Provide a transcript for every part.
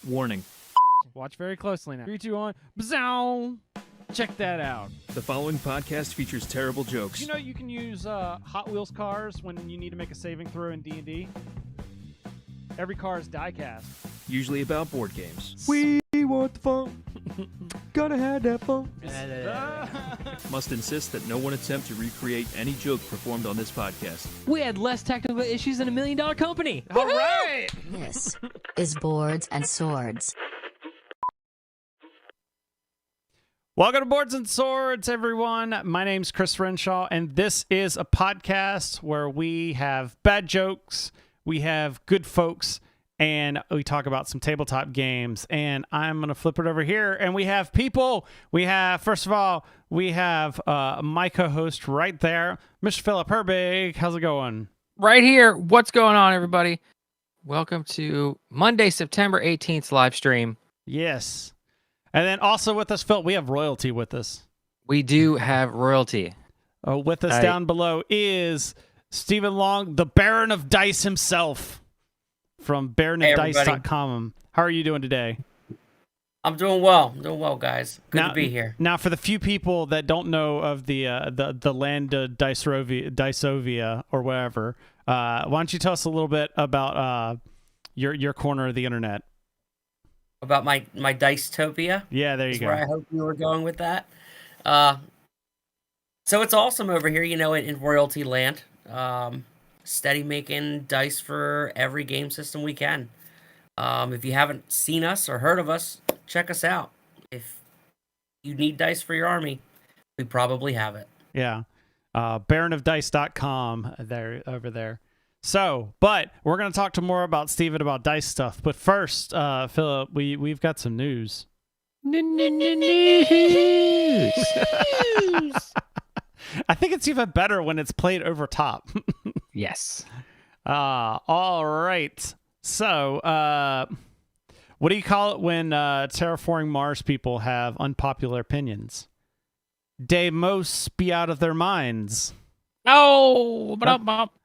Warning. Watch very closely now. 3, 2, 1. Bzow! Check that out. The following podcast features terrible jokes. You know you can use Hot Wheels cars when you need to make a saving throw in D&D? Every car is die-cast. Usually about board games. We want the fun. Gotta have that fun. Must insist that no one attempt to recreate any joke performed on this podcast. We had less technical issues than $1 million company. All right! This is Boards and Swords. Welcome to Boards and Swords, everyone. My name's Chris Renshaw, and this is a podcast where we have bad jokes, we have good folks, and we talk about some tabletop games. And I'm going to flip it over here, and we have people. We have, first of all, we have my co-host right there, Mr. Philip Herbig. How's it going? Right here. What's going on, everybody? Welcome to Monday, September 18th live stream. Yes. And then also with us, Phil, we have royalty with us. We do have royalty. With us down below is Stephen Long, the Baron of Dice himself, from baronofdice.com. How are you doing today? I'm doing well. Guys. Good to be here. Now, for the few people that don't know of the land of Dicevia or whatever, why don't you tell us a little bit about your corner of the internet? About my Dicetopia? Yeah, there you go. Where I hope you were going with that. So it's awesome over here, in royalty land. Steady making dice for every game system we can. If you haven't seen us or heard of us, check us out. If you need dice for your army, we probably have it. Yeah. baronofdice.com over there. So, but we're going to talk to more about Steven about dice stuff. But first, Philip, we've got some news. News. I think it's even better when it's played over top. Yes. All right. So, what do you call it when Terraforming Mars people have unpopular opinions? They most be out of their minds. Oh,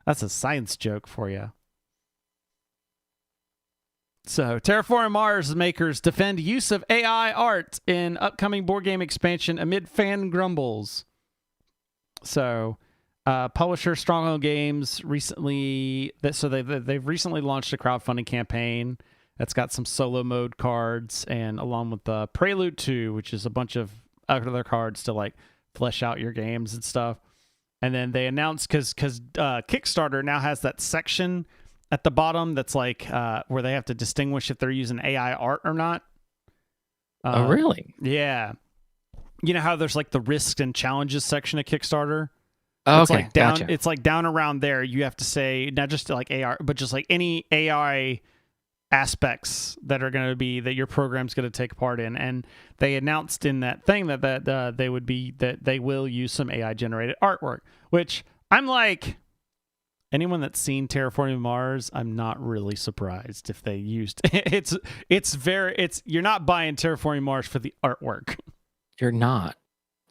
That's a science joke for you. So, Terraforming Mars makers defend use of AI art in upcoming board game expansion amid fan grumbles. So, publisher Stronghold Games recently, they've recently launched a crowdfunding campaign that's got some solo mode cards, and along with the Prelude 2, which is a bunch of other cards to like flesh out your games and stuff. And then they announced, because Kickstarter now has that section at the bottom that's like where they have to distinguish if they're using AI art or not. Oh, really? Yeah. You know how there's like the risks and challenges section of Kickstarter? Oh, it's okay, like down, gotcha. It's like down around there. You have to say not just like AI, but just like any AI aspects that are going to be that your program's going to take part in. And they announced in that thing that they will use some AI generated artwork, which I'm like, anyone that's seen Terraforming Mars, I'm not really surprised if they used you're not buying Terraforming Mars for the artwork. You're not.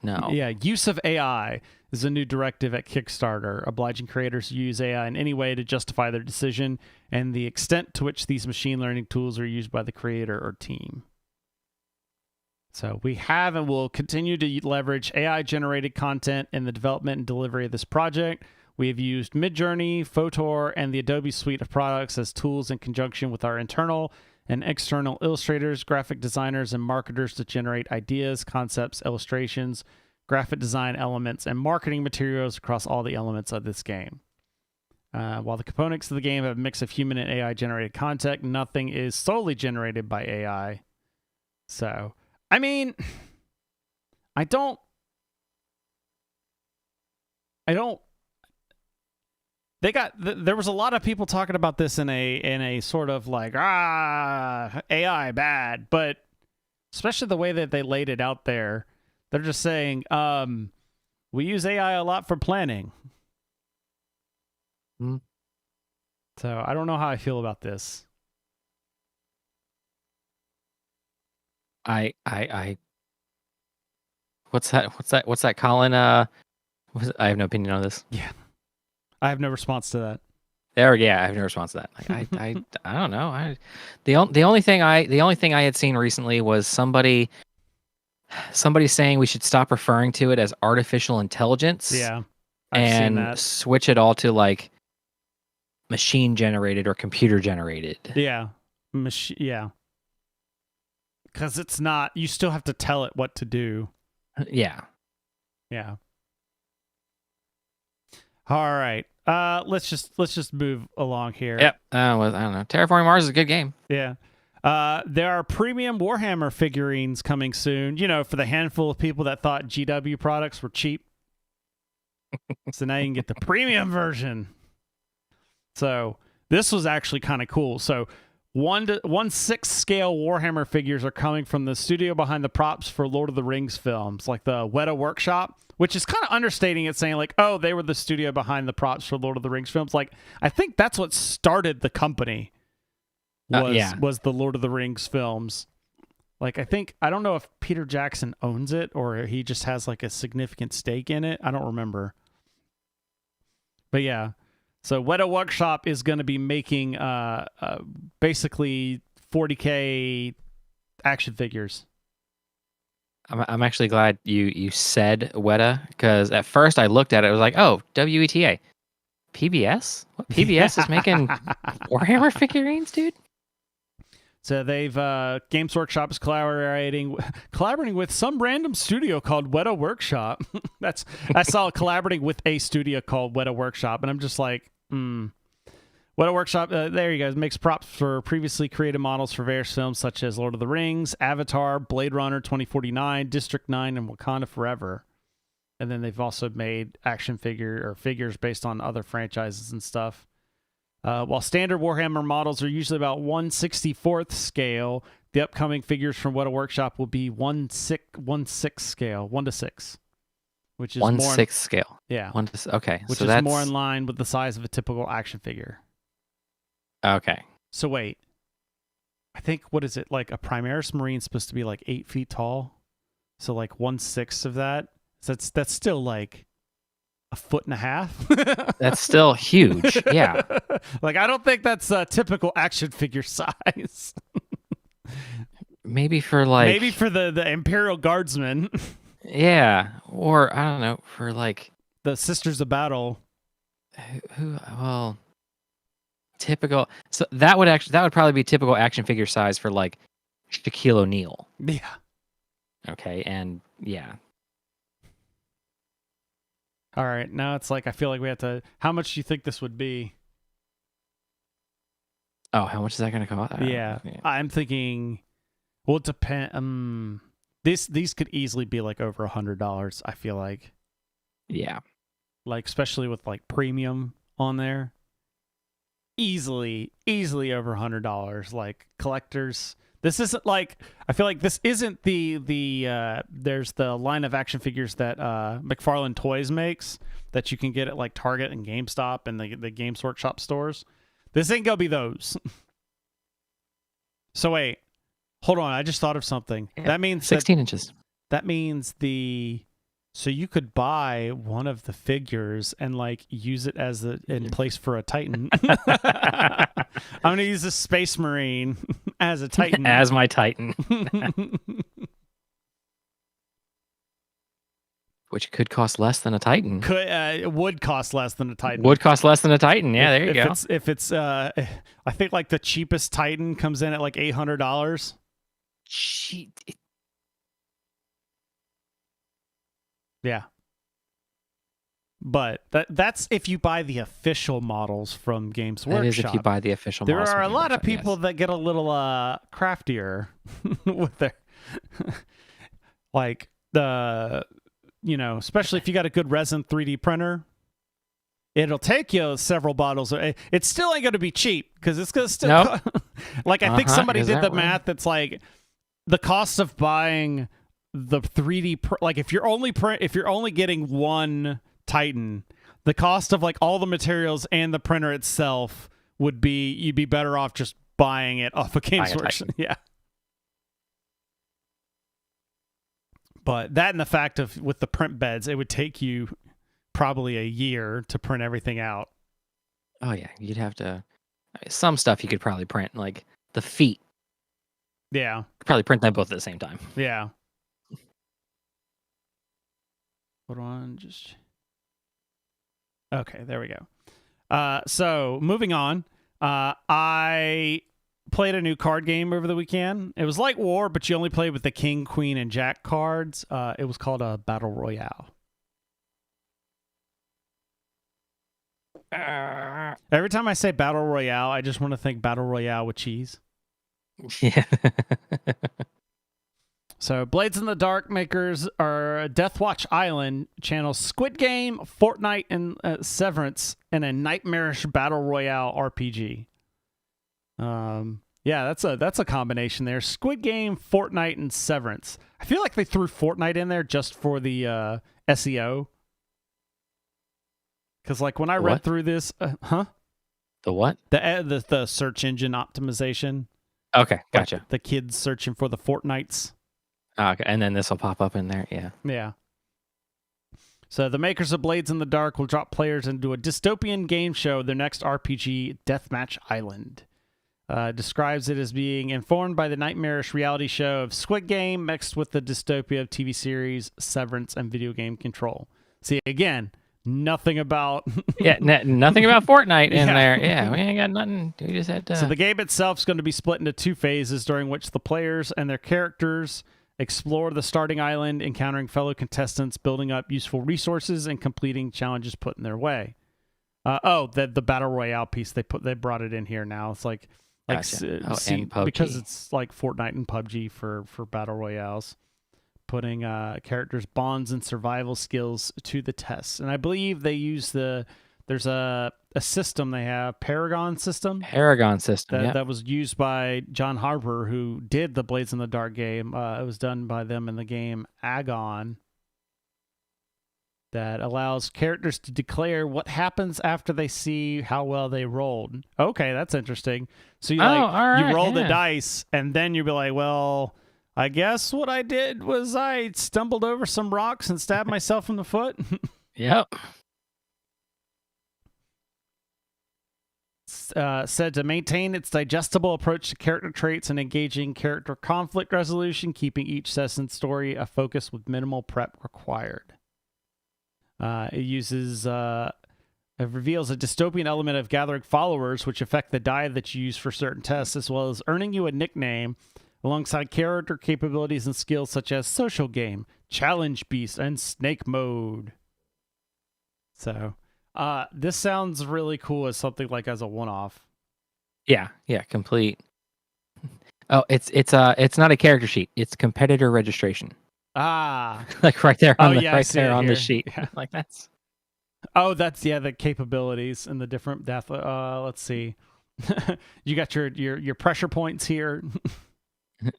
No. Yeah, use of AI is a new directive at Kickstarter, obliging creators to use AI in any way to justify their decision and the extent to which these machine learning tools are used by the creator or team. So we have and will continue to leverage AI-generated content in the development and delivery of this project. We have used Midjourney, Photor, and the Adobe suite of products as tools in conjunction with our internal and external illustrators, graphic designers, and marketers to generate ideas, concepts, illustrations, graphic design elements, and marketing materials across all the elements of this game. While the components of the game have a mix of human and AI-generated content, nothing is solely generated by AI. So, I mean, there was a lot of people talking about this in a sort of like, AI bad, but especially the way that they laid it out there, they're just saying, we use AI a lot for planning. So I don't know how I feel about this. I what's that Colin I have no opinion on this. Yeah. I have no response to that. There, yeah, I have no response to that. Like, I don't know. The only thing I had seen recently was somebody saying we should stop referring to it as artificial intelligence. Yeah, I've seen and that. switch it all to like machine generated or computer generated. Yeah, yeah. Because it's not. You still have to tell it what to do. Yeah. Yeah. All right. Let's just move along here. Yep. I don't know. Terraforming Mars is a good game. Yeah. There are premium Warhammer figurines coming soon. You know, for the handful of people that thought GW products were cheap. So now you can get the premium version. So this was actually kind of cool. So 1/6 scale Warhammer figures are coming from the studio behind the props for Lord of the Rings films, like the Weta Workshop, which is kind of understating it, saying like, oh, they were the studio behind the props for Lord of the Rings films. Like, I think that's what started the company. Was the Lord of the Rings films. Like, I don't know if Peter Jackson owns it or he just has like a significant stake in it. I don't remember. But yeah. So Weta Workshop is going to be making basically 40K action figures. I'm actually glad you said Weta, because at first I looked at it, I was like, oh, WETA. PBS? What, PBS is making Warhammer figurines, dude? So they've Games Workshop is collaborating with some random studio called Weta Workshop. I saw collaborating with a studio called Weta Workshop, and I'm just like, Weta Workshop. There you go. Makes props for previously created models for various films such as Lord of the Rings, Avatar, Blade Runner 2049, District 9, and Wakanda Forever. And then they've also made action figures based on other franchises and stuff. While standard Warhammer models are usually about 1/64th scale, the upcoming figures from Weta Workshop will be 1/6 scale, 1:6, which is 1/6 scale. Yeah. Okay. Which so is that's more in line with the size of a typical action figure. Okay. So wait, I think, what is it, like a Primaris Marine's supposed to be like 8 feet tall? So like 1/6 of that. So that's still like a 1.5 feet. That's still huge. Yeah. Like, I don't think that's a typical action figure size. Maybe for the Imperial Guardsmen. Yeah. Or I don't know, for like The Sisters of Battle. well, typical. So that would probably be typical action figure size for like Shaquille O'Neal. Yeah. Okay. And yeah. All right. Now it's like, I feel like we have to. How much do you think this would be? Oh, how much is that going to cost? Yeah. I'm thinking. Well, it depends. These could easily be like over $100. I feel like. Yeah. Like, especially with like premium on there. Easily over $100. Like, collectors. This isn't like, I feel like this isn't the there's the line of action figures that McFarlane Toys makes that you can get at like Target and GameStop and the Games Workshop stores. This ain't gonna be those. So wait, hold on, I just thought of something. Yeah, that means 16 inches. That means so you could buy one of the figures and like use it as in place for a Titan. I'm gonna use a Space Marine as a Titan. As my Titan. Which could cost less than a Titan. It would cost less than a Titan. Would cost less than a Titan. Yeah, there you go. If it's I think like the cheapest Titan comes in at like $800. Yeah. But that's if you buy the official models from Games Workshop. That is if you buy the official models. There are a from lot of Workshop, people that get a little craftier with their like especially if you got a good resin 3D printer. It'll take you several bottles. It's still ain't going to be cheap because it's going to still like, I think somebody did the math. It's like the cost of buying the 3D like if you're only getting one Titan, the cost of like all the materials and the printer itself would be, you'd be better off just buying it off of Games Workshop. Yeah. But that and the fact of with the print beds, it would take you probably a year to print everything out. Oh yeah, you'd have to. I mean, some stuff you could probably print, like the feet. Yeah. Could probably print them both at the same time. Yeah. Hold on, just okay. There we go. So moving on, I played a new card game over the weekend. It was like War, but you only played with the King, Queen, and Jack cards. It was called a Battle Royale. Every time I say Battle Royale, I just want to think Battle Royale with cheese. Yeah. So, Blades in the Dark makers are Deathwatch Island channels Squid Game, Fortnite, and Severance in a nightmarish battle royale RPG. Yeah, that's a combination there. Squid Game, Fortnite, and Severance. I feel like they threw Fortnite in there just for the SEO. Because like when I read What? through this, The what? the search engine optimization. Okay, Like gotcha. the kids searching for the Fortnites. Okay, and then this will pop up in there. Yeah. Yeah. So the makers of Blades in the Dark will drop players into a dystopian game show, their next RPG, Deathmatch Island. Describes it as being informed by the nightmarish reality show of Squid Game mixed with the dystopia of TV series, Severance, and video game Control. See, again, nothing about... Yeah, nothing about Fortnite in Yeah. there. Yeah, we ain't got nothing. We just had to... So the game itself is going to be split into two phases during which the players and their characters explore the starting island, encountering fellow contestants, building up useful resources, and completing challenges put in their way. The battle royale piece they brought it in here now. It's like Gotcha. And PUBG. because it's like Fortnite and PUBG for battle royales, putting characters' bonds and survival skills to the test. And I believe they use there's a system they have, Paragon system. Paragon system, yeah. That was used by John Harper, who did the Blades in the Dark game. It was done by them in the game Agon. That allows characters to declare what happens after they see how well they rolled. Okay, that's interesting. So you all right, you roll the yeah. dice, and then you'll be like, well, I guess what I did was I stumbled over some rocks and stabbed myself in the foot. Yep. Said to maintain its digestible approach to character traits and engaging character conflict resolution, keeping each session story a focus with minimal prep required. It reveals a dystopian element of gathering followers, which affect the die that you use for certain tests, as well as earning you a nickname, alongside character capabilities and skills such as social game, challenge beast, and snake mode. So, this sounds really cool as something like as a one-off. Yeah, complete. Oh, it's not a character sheet. It's competitor registration. Ah, Like right there on I see it the here. sheet. Yeah. Like that's that's the capabilities and the different death. Let's see. You got your pressure points here.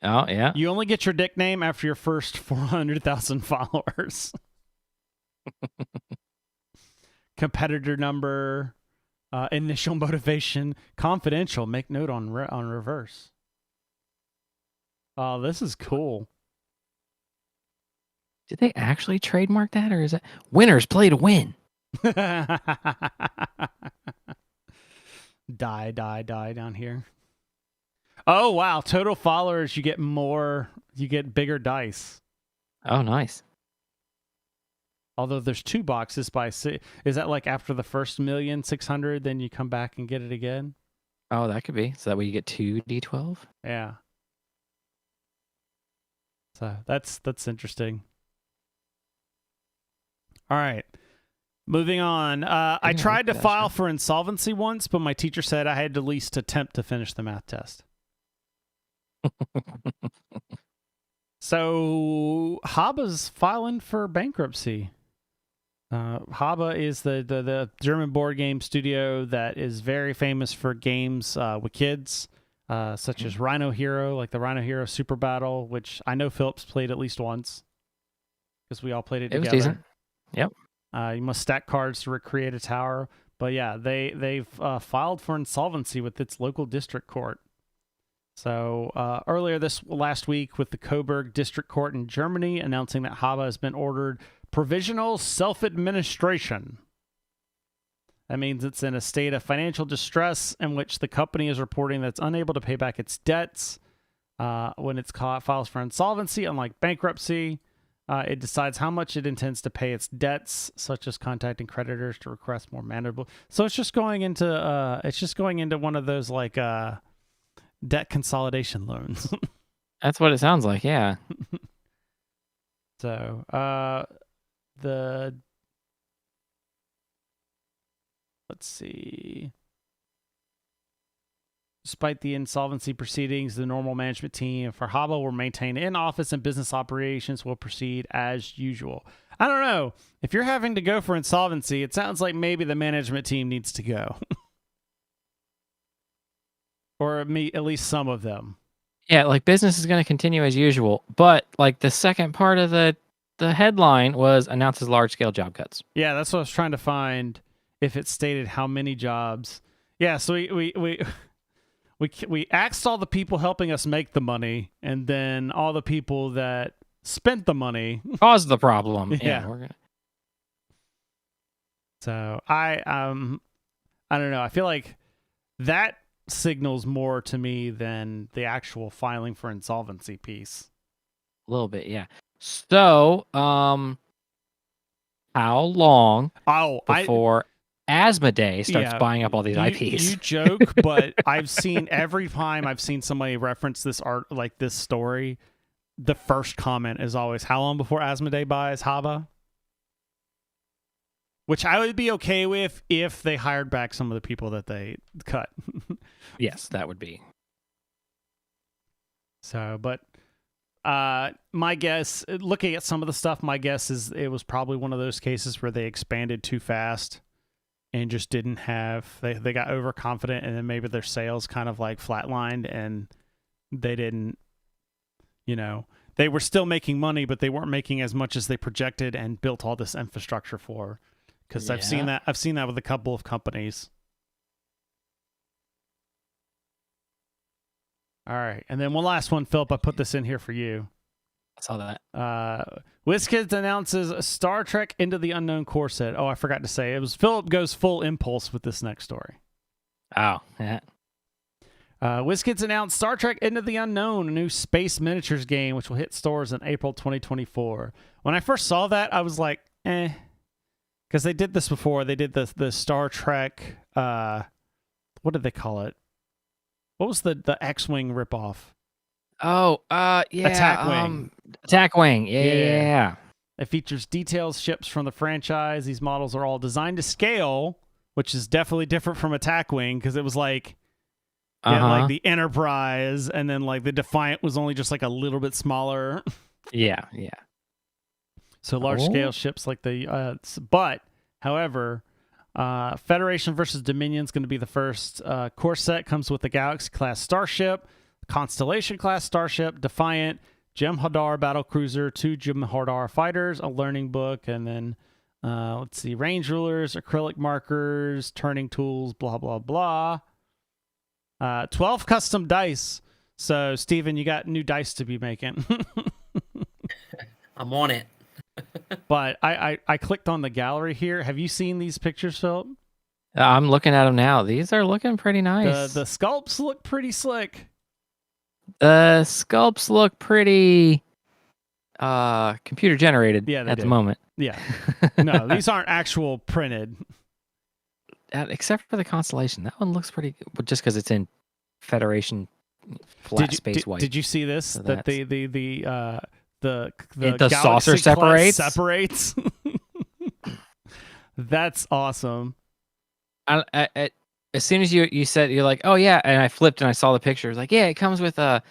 Oh yeah. You only get your nickname after your first 400,000 followers. Competitor number, initial motivation, confidential. Make note on reverse. Oh, this is cool. Did they actually trademark that, or is it winners play to win? Die down here. Oh wow, total followers, you get bigger dice. Oh, nice. Although there's 2 boxes is that like after the first 1,600,000 then you come back and get it again? Oh, that could be. So that way you get 2 D12. Yeah. So that's interesting. All right. Moving on. I tried to file for insolvency once, but my teacher said I had to at least attempt to finish the math test. So Haba's filing for bankruptcy. Haba is the German board game studio that is very famous for games with kids, such as Rhino Hero, like the Rhino Hero Super Battle, which I know Phillips played at least once because we all played it together. It was decent. Yep. You must stack cards to recreate a tower. But yeah, they've filed for insolvency with its local district court. So earlier last week with the Coburg District Court in Germany announcing that Haba has been ordered provisional self-administration That means it's in a state of financial distress in which the company is reporting that it's unable to pay back its debts. When it's files for insolvency, unlike bankruptcy, it decides how much it intends to pay its debts, such as contacting creditors to request more manageable. So it's just going into one of those like debt consolidation loans. That's what it sounds like. Yeah. So let's see. Despite the insolvency proceedings, the normal management team for Haba will maintain in-office and business operations will proceed as usual. I don't know. If you're having to go for insolvency, it sounds like maybe the management team needs to go. Or at least some of them. Yeah, like business is going to continue as usual, but like the second part of the headline was announces large-scale job cuts. Yeah, that's what I was trying to find, if it stated how many jobs. Yeah, so we axed all the people helping us make the money, and then all the people that spent the money caused the problem. Yeah. We're gonna... So I don't know. I feel like that signals more to me than the actual filing for insolvency piece. A little bit, yeah. So, how long before Asmodee starts buying up all these IPs? You joke, but I've seen every time I've seen somebody reference this this story, the first comment is always, how long before Asmodee buys Haba? Which I would be okay with if they hired back some of the people that they cut. Yes, that would be. So, but my guess, looking at some of the stuff, my guess is it was probably one of those cases where they expanded too fast and just didn't have, they got overconfident, and then maybe their sales kind of like flatlined, and they didn't, they were still making money, but they weren't making as much as they projected and built all this infrastructure for. Because I've seen that with a couple of companies. All right, and then one last one, Philip. I put this in here for you. I saw that. WizKids announces Star Trek Into the Unknown core set. Oh, I forgot to say, it was Philip goes full impulse with this next story. Oh, yeah. WizKids announced Star Trek Into the Unknown, a new space miniatures game, which will hit stores in April 2024. When I first saw that, I was like, because they did this before. They did the Star Trek, what did they call it? What was the X-Wing ripoff? Oh, yeah. Attack Wing. Attack Wing, yeah. It features details ships from the franchise. These models are all designed to scale, which is definitely different from Attack Wing, because it was like, like the Enterprise, and then like the Defiant was only just like a little bit smaller. Yeah. So large-scale ships like the... but, however... Federation versus Dominion is going to be the first core set. Comes with the Galaxy-class starship, Constellation-class starship, Defiant, Jem'Hadar battlecruiser, 2 Jem'Hadar fighters, a learning book, and then, let's see, range rulers, acrylic markers, turning tools, blah, blah, blah. 12 custom dice. So, Steven, you got new dice to be making. I'm on it. But I clicked on the gallery here. Have you seen these pictures, Philip? I'm looking at them now. These are looking pretty nice. The sculpts look pretty slick. The sculpts look pretty computer generated at the moment. Yeah. No, these aren't actual printed. Except for the Constellation. That one looks pretty good, just because it's in Federation flat space white. Did you see this? So that the saucer separates. That's awesome. As soon as you said, you're like, oh yeah, and I flipped and I saw the picture. It's like, yeah, it comes with the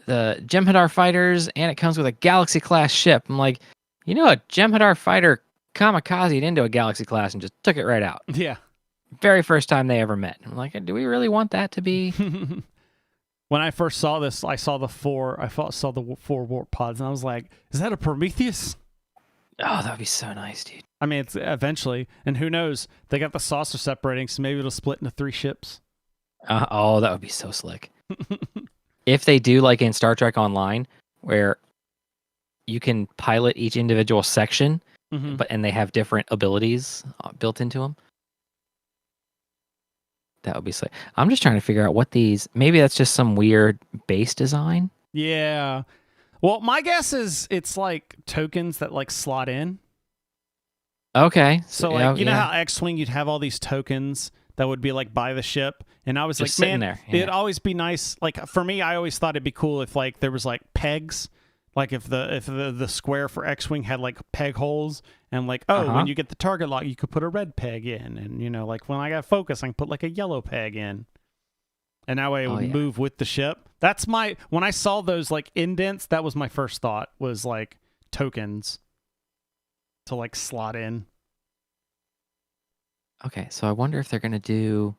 Jem'Hadar fighters, and it comes with a Galaxy class ship. I'm like, a Jem'Hadar fighter kamikazed into a Galaxy class and just took it right out. Yeah. Very first time they ever met. I'm like, do we really want that to be? When I first saw this, I saw the 4 warp pods, and I was like, is that a Prometheus? Oh, that would be so nice, dude. I mean, it's eventually, and who knows? They got the saucer separating, so maybe it'll split into 3 ships. Oh, that would be so slick. If they do like in Star Trek Online, where you can pilot each individual section, and they have different abilities built into them. That would be sick. I'm just trying to figure out what these. Maybe that's just some weird base design. Yeah. Well, my guess is it's like tokens that like slot in. Okay. So like you know how X-Wing you'd have all these tokens that would be like by the ship, and I was Just like, sitting man, there, yeah. it'd always be nice. Like for me, I always thought it'd be cool if like there was like pegs, like if the square for X-Wing had like peg holes, and like when you get the target lock, you could put a red peg in, and you know like when I got focus, I can put like a yellow peg in, and that way it would move with the ship. That's when I saw those like indents, that was my first thought was like tokens to like slot in. Okay, so I wonder if they're gonna do.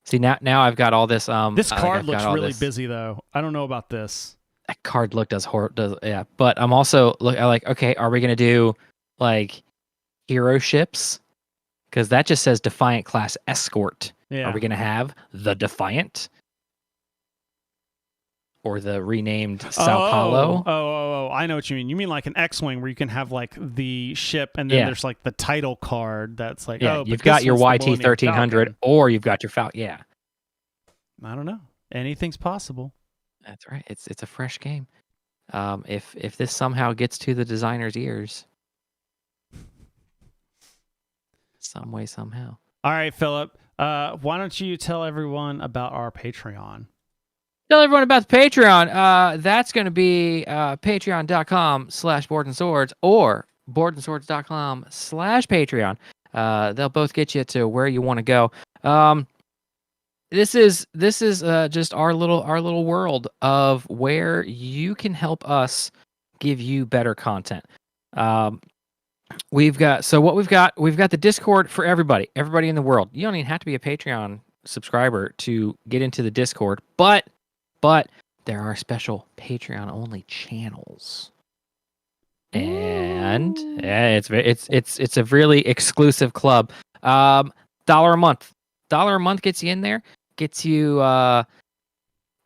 See now I've got all this. This card looks really this... busy though. I don't know about this. That card look does yeah. But I'm also I like, okay, are we gonna do like hero ships? Because that just says Defiant class escort. Yeah. Are we gonna have the Defiant? Or the renamed Sao Paulo? Oh, I know what you mean. You mean like an X-Wing where you can have like the ship and then there's like the title card that's like, you've got your YT 1300 or you've got your Falcon. Yeah. I don't know. Anything's possible. That's right. It's a fresh game. If this somehow gets to the designer's ears, some way, somehow. All right, Philip. Why don't you tell everyone about our Patreon? Tell everyone about the Patreon. That's going to be patreon.com/boardandswords or boardandswords.com/Patreon. They'll both get you to where you want to go. This is just our little world of where you can help us give you better content. We've got the Discord for everybody in the world. You don't even have to be a Patreon subscriber to get into the Discord, but there are special Patreon only channels. And it's a really exclusive club. $1 a month. $1 a month gets you in there, gets you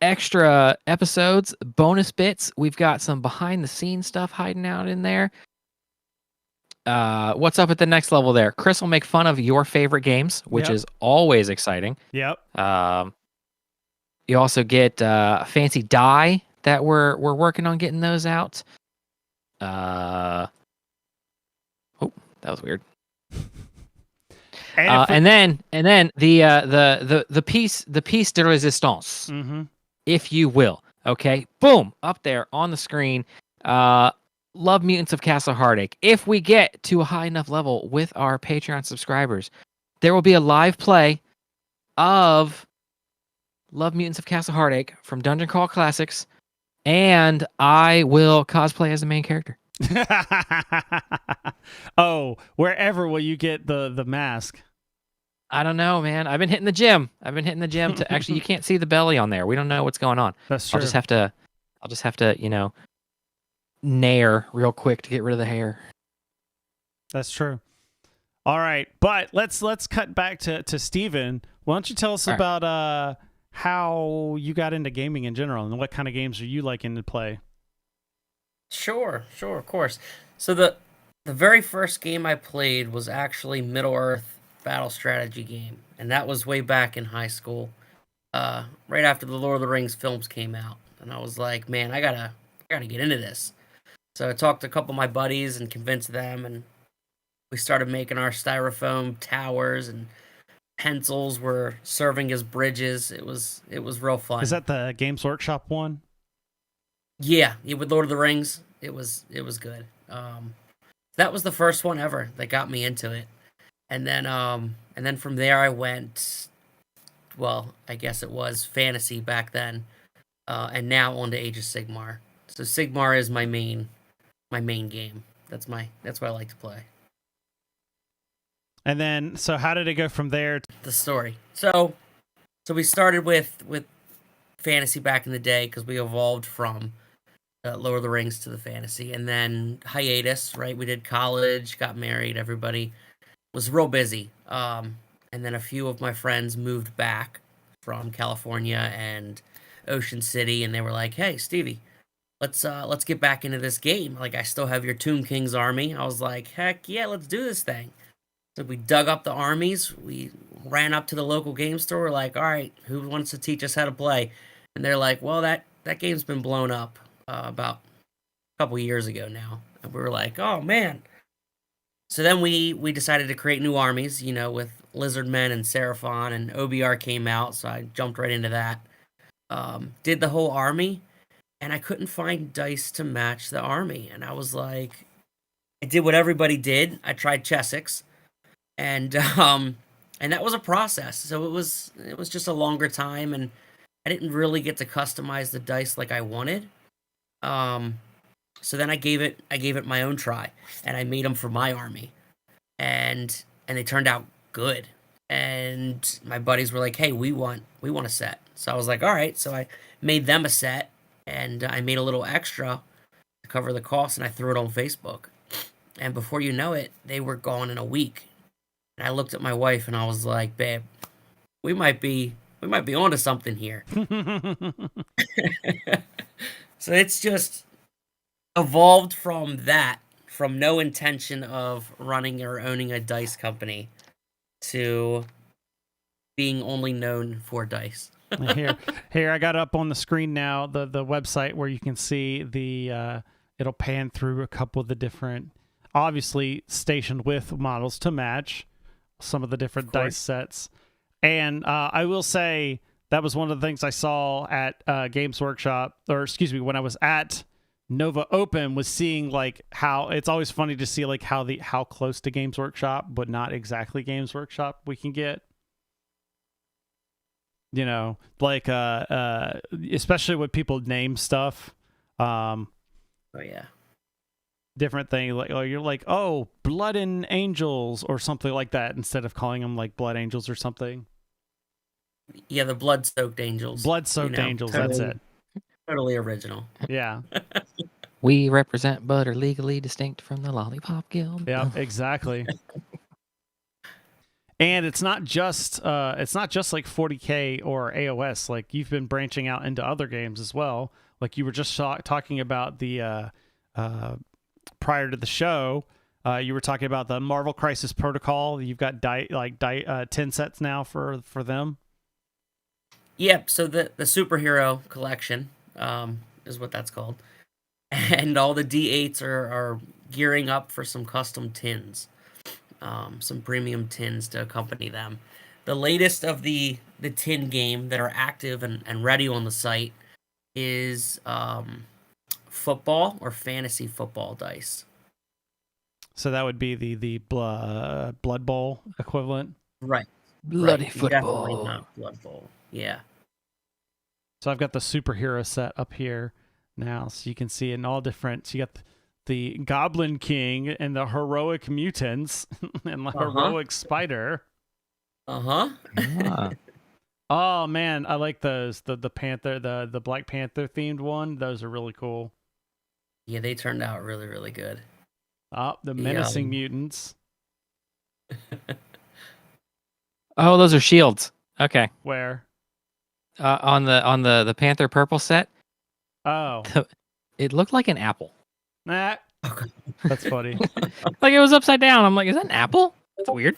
extra episodes, bonus bits. We've got some behind the scenes stuff hiding out in there. What's up at the next level there? Chris will make fun of your favorite games, which is always exciting. Yep. You also get a fancy die that we're working on getting those out. Oh, that was weird. And then the piece de resistance, if you will. Okay, boom, up there on the screen. Love Mutants of Castle Heartache. If we get to a high enough level with our Patreon subscribers, there will be a live play of Love Mutants of Castle Heartache from Dungeon Crawl Classics, and I will cosplay as the main character. Oh, wherever will you get the mask? I don't know, man. I've been hitting the gym to actually. You can't see the belly on there. We don't know what's going on. That's true. I'll just have to nair real quick to get rid of the hair. That's true. All right, but let's cut back to Steven. Why don't you tell us about how you got into gaming in general and what kind of games are you liking to play? Sure, of course. So the very first game I played was actually Middle-earth battle strategy game, and that was way back in high school, right after the Lord of the Rings films came out. And I was like, man, I gotta get into this. So I talked to a couple of my buddies and convinced them, and we started making our styrofoam towers, and pencils were serving as bridges. It was real fun. Is that the Games Workshop one? Yeah, with Lord of the Rings, it was good. That was the first one ever that got me into it, and then from there I went. Well, I guess it was fantasy back then, and now on to Age of Sigmar. So Sigmar is my main game. That's what I like to play. And then, so how did it go from there? The story. So we started with fantasy back in the day because we evolved from Lord of the Rings to the fantasy, and then hiatus. Right, we did college, got married. Everybody was real busy. And then a few of my friends moved back from California and Ocean City, and they were like, "Hey, Stevie, let's get back into this game. Like, I still have your Tomb King's army." I was like, "Heck yeah, let's do this thing." So we dug up the armies. ran up to the local game store, like, all right, who wants to teach us how to play? And they're like, well, that game's been blown up about a couple years ago now. And we were like, oh man. So then we decided to create new armies, with Lizardmen and Seraphon, and OBR came out, so I jumped right into that. Did the whole army, and I couldn't find dice to match the army. And I was like, I did what everybody did. I tried Chessex, and that was a process. So it was just a longer time, and I didn't really get to customize the dice like I wanted. So then I gave it my own try, and I made them for my army, and they turned out good. And my buddies were like, "Hey, we want a set." So I was like, "All right." So I made them a set, and I made a little extra to cover the cost, and I threw it on Facebook. And before you know it, they were gone in a week. And I looked at my wife, and I was like, "Babe, we might be onto something here." So it's just evolved from no intention of running or owning a dice company to being only known for dice. Here, I got up on the screen now the website where you can see it'll pan through a couple of the different, obviously stationed with models to match some of the different dice sets. And I will say that was one of the things I saw at Games Workshop, or excuse me, when I was at Nova Open, was seeing like how it's always funny to see like how close to Games Workshop, but not exactly Games Workshop we can get. Like especially when people name stuff. Oh yeah. Different thing, like, oh, you're like, oh, Blood and Angels or something like that, instead of calling them like Blood Angels or something. Yeah, the Blood-Soaked Angels. Blood-Soaked Angels, totally, that's it. Totally original. Yeah. We represent but are legally distinct from the Lollipop Guild. Yeah, exactly. And it's not just like 40K or AOS. Like, you've been branching out into other games as well. Like you were just talking about the prior to the show, you were talking about the Marvel Crisis Protocol. You've got 10 sets now for them. Yep. So the superhero collection is what that's called, and all the D8s are gearing up for some custom tins, some premium tins to accompany them. The latest of the tin game that are active and ready on the site is football or fantasy football dice. So that would be the Blood Bowl equivalent. Right. Bloody right. football. Definitely not Blood Bowl. Yeah. So I've got the superhero set up here now, so you can see in all different. So you got the Goblin King and the heroic mutants and the heroic spider. Ah. Oh man, I like those. The Panther, the Black Panther themed one. Those are really cool. Yeah, they turned out really, really good. Oh, the menacing mutants. Oh, those are shields. Okay. Where? On the Panther purple set, Oh. it looked like an apple. Nah. That's funny. Like it was upside down. I'm like, is that an apple? That's weird.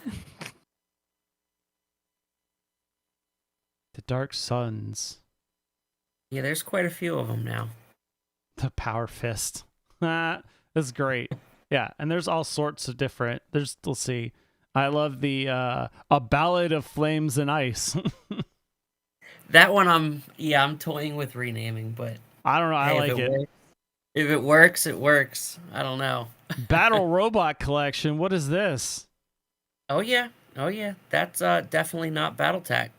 The Dark Suns. Yeah, there's quite a few of them now. The Power Fist. That's great. Yeah, and there's all sorts of different. Let's see. I love the A Ballad of Flames and Ice. That one I'm toying with renaming, but I don't know. I like it. If it works, it works. I don't know. Battle Robot Collection. What is this? Oh yeah. That's definitely not BattleTech.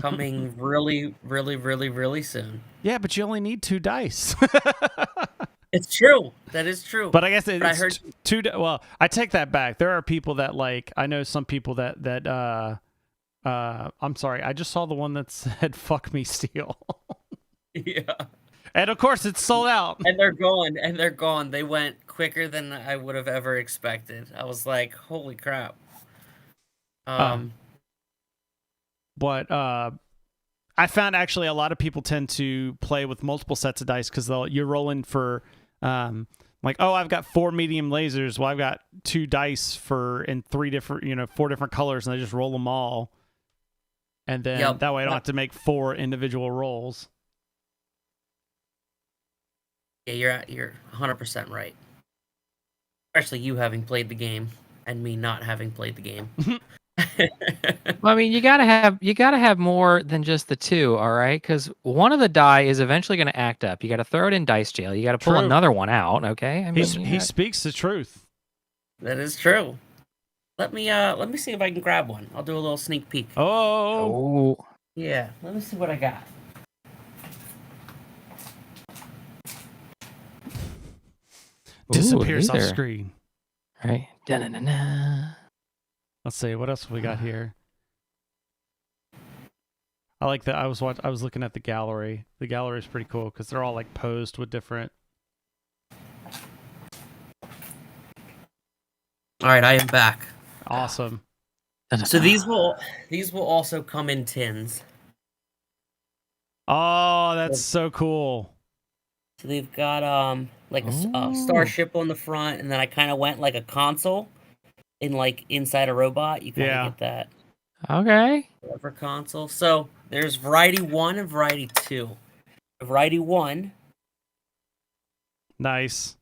Coming really, really, really, really soon. Yeah, but you only need 2 dice. It's true. That is true. But I guess it's I heard two. Well, I take that back. There are people that like. I know some people that. I'm sorry. I just saw the one that said "fuck me, Steel." Yeah. And of course, it's sold out. And they're gone. They went quicker than I would have ever expected. I was like, holy crap. But I found actually a lot of people tend to play with multiple sets of dice because you're rolling for like, oh, I've got 4 medium lasers. Well, I've got 2 dice in 4 different colors, and I just roll them all. and then Yep. that way I don't Yep. have to make 4 individual rolls. Yeah, you're 100% right. Especially you having played the game and me not having played the game. Well, I mean, you gotta have more than just the 2, all right? Because one of the die is eventually going to act up. You got to throw it in dice jail. You got to pull True. another one out. Okay, I mean, He speaks the truth. That is true. Let me see if I can grab one. I'll do a little sneak peek. Oh, Oh, Yeah, let me see what I got. disappears Ooh, off these are- screen. right. Da-na-na-na. Let's see what else have we got here. I like that. I was looking at the gallery. The gallery is pretty cool because they're all like posed with different. All right, I am back. Awesome. So these will also come in tins. Oh, that's so cool. So they've got like a Ooh. starship on the front, and then I kind of went like a console in like inside a robot. You kind of Yeah. get that Okay. whatever console. So there's variety 1 and variety 2. Variety 1. Nice.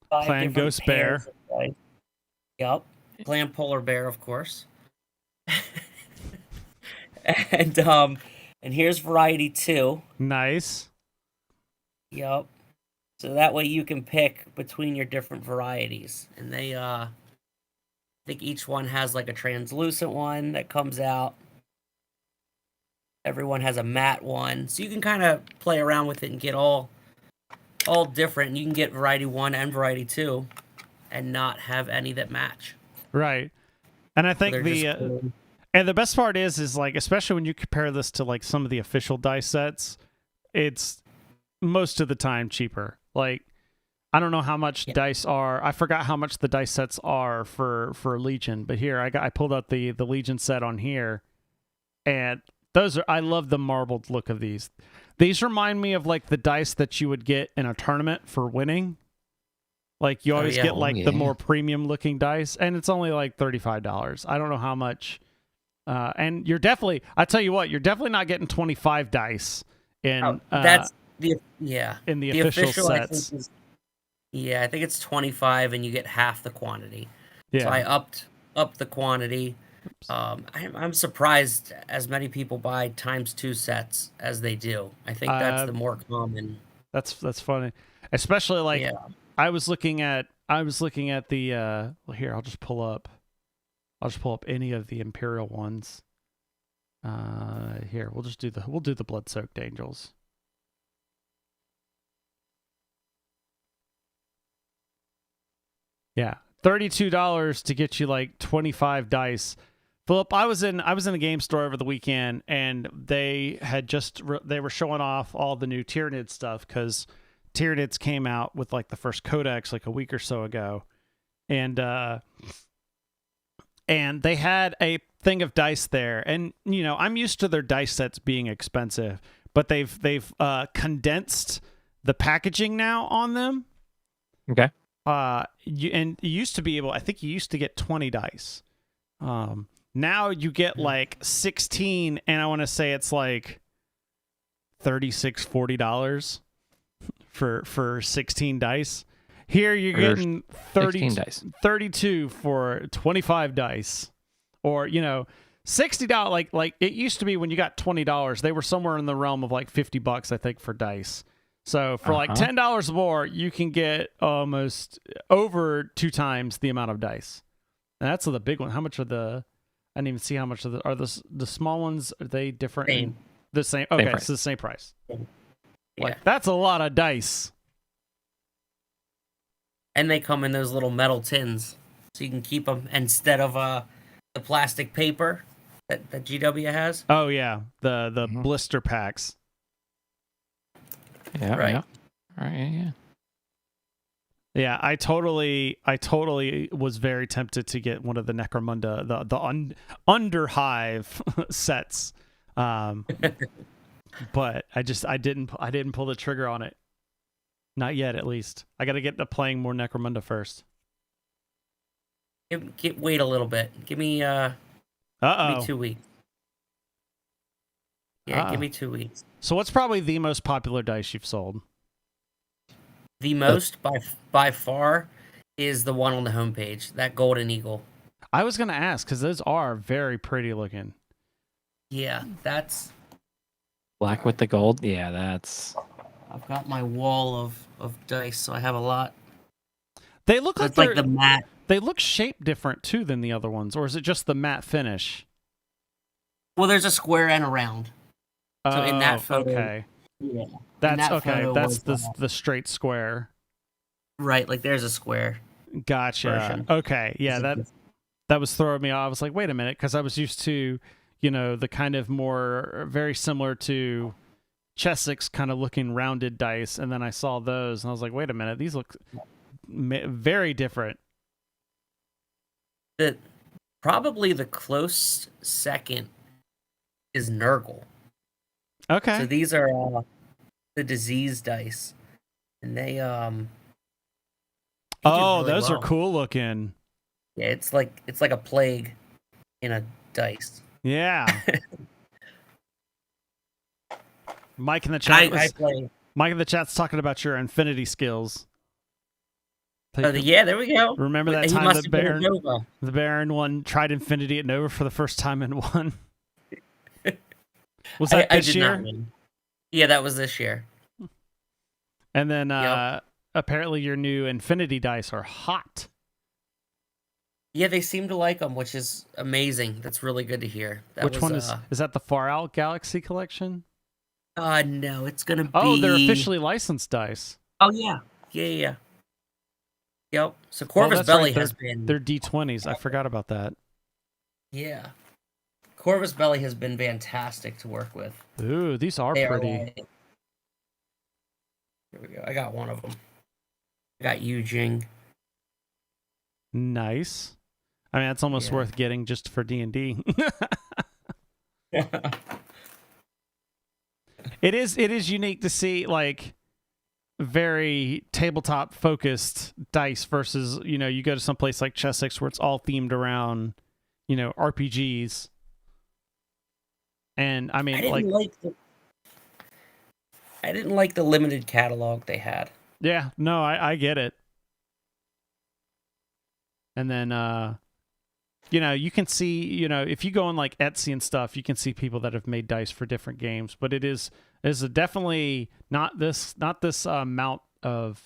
5 Clan different Ghost Bear. pairs of dice. Yep. Clan Polar Bear, of course. and here's variety 2. Nice. Yep. So that way you can pick between your different varieties. And they I think each one has like a translucent one that comes out. Everyone has a matte one. So you can kind of play around with it and get all different. And you can get variety 1 and variety 2 and not have any that match. Right. And I So think they're the just cool. and the best part is like, especially when you compare this to like some of the official dice sets, it's most of the time cheaper. Like, I don't know how much dice are. I forgot how much the dice sets are for Legion, but here I pulled out the Legion set on here, and I love the marbled look of these. These remind me of like the dice that you would get in a tournament for winning. Like you always yeah. get like the yeah. more premium looking dice, and it's only like $35. I don't know how much. And you're definitely, I tell you what, you're definitely not getting 25 dice in That's in the official I sets. think I think it's 25 and you get half the quantity. Yeah. So I upped the quantity. I'm surprised as many people buy times 2 sets as they do. I think that's the more common. That's funny, especially like Yeah. I was looking at the well, here I'll just pull up any of the Imperial ones. Here we'll do the blood-soaked angels. Yeah, $32 to get you like 25 dice. Philip, I was in a game store over the weekend, and they had they were showing off all the new Tyranid stuff because Tyranids came out with like the first codex like a week or so ago, and they had a thing of dice there, and you know I'm used to their dice sets being expensive, but they've condensed the packaging now on them. Okay. You used to be able, I think you used to get 20 dice. Now you get like 16, and I want to say it's like $40 for 16 dice. Here you're getting 16 dice. 32 for 25 dice, or you know, $60. Like it used to be when you got $20, they were somewhere in the realm of like $50, I think, for dice. So for like $10 more, you can get almost over 2 times the amount of dice. And that's the big one. How much are the? I didn't even see how much are the small ones. Are they different? Same. The same. Okay, price. it's the same price. Yeah. Like that's a lot of dice. And they come in those little metal tins, so you can keep them instead of the plastic paper that GW has. Oh yeah, the blister packs. Yeah. Right. Yeah. All right. Yeah. Yeah, I totally was very tempted to get one of the Necromunda, the Underhive sets, but I didn't pull the trigger on it. Not yet, at least. I got to get to playing more Necromunda first. Wait a little bit. Give me 2 weeks. Yeah, Ah. give me 2 weeks. So what's probably the most popular dice you've sold? The most by far is the one on the homepage, that Golden Eagle. I was gonna ask because those are very pretty looking. Yeah, that's. Black with the gold. Yeah, that's. I've got my wall of dice, so I have a lot. They look like It's like they're the matte. they look shaped different too than the other ones, or is it just the matte finish? Well, there's a square and a round. So in that photo, okay, yeah, that's that okay. photo That's was, the straight square. right. Like there's a square. Gotcha. Version. Okay, yeah, that was throwing me off. I was like, wait a minute, because I was used to, the kind of more very similar to Chessex kind of looking rounded dice, and then I saw those, and I was like, wait a minute, these look very different. Probably the close second is Nurgle. Okay. So these are the disease dice, and they do really those are well. cool looking. Yeah, it's like a plague in a dice. Yeah. Mike in the I chat. play. Mike in the chat's talking about your infinity skills. Yeah, there we go. Remember that He time must that have been a Nova. the Baron one tried Infinity at Nova for the first time and won? Was that I this did year? not win. Yeah, that was this year. And then Yep. apparently your new Infinity dice are hot. Yeah, they seem to like them, which is amazing. That's really good to hear. Which one is that? The Far Out Galaxy collection? No, it's gonna be. Oh, they're officially licensed dice. Oh yeah. Yep. So Corvus that's Belly right. has been. They're D20s. I forgot about that. Yeah. Corvus Belly has been fantastic to work with. Ooh, these are They pretty. Here we go. I got one of them. I got Yujing. Nice. I mean, that's almost Yeah. worth getting just for D&D. It is unique to see like very tabletop focused dice versus, you go to some place like Chessex where it's all themed around, RPGs. And I mean, I didn't like the limited catalog they had. yeah, no, I get it. And then, you can see, if you go on like Etsy and stuff, you can see people that have made dice for different games. But it is definitely not this amount of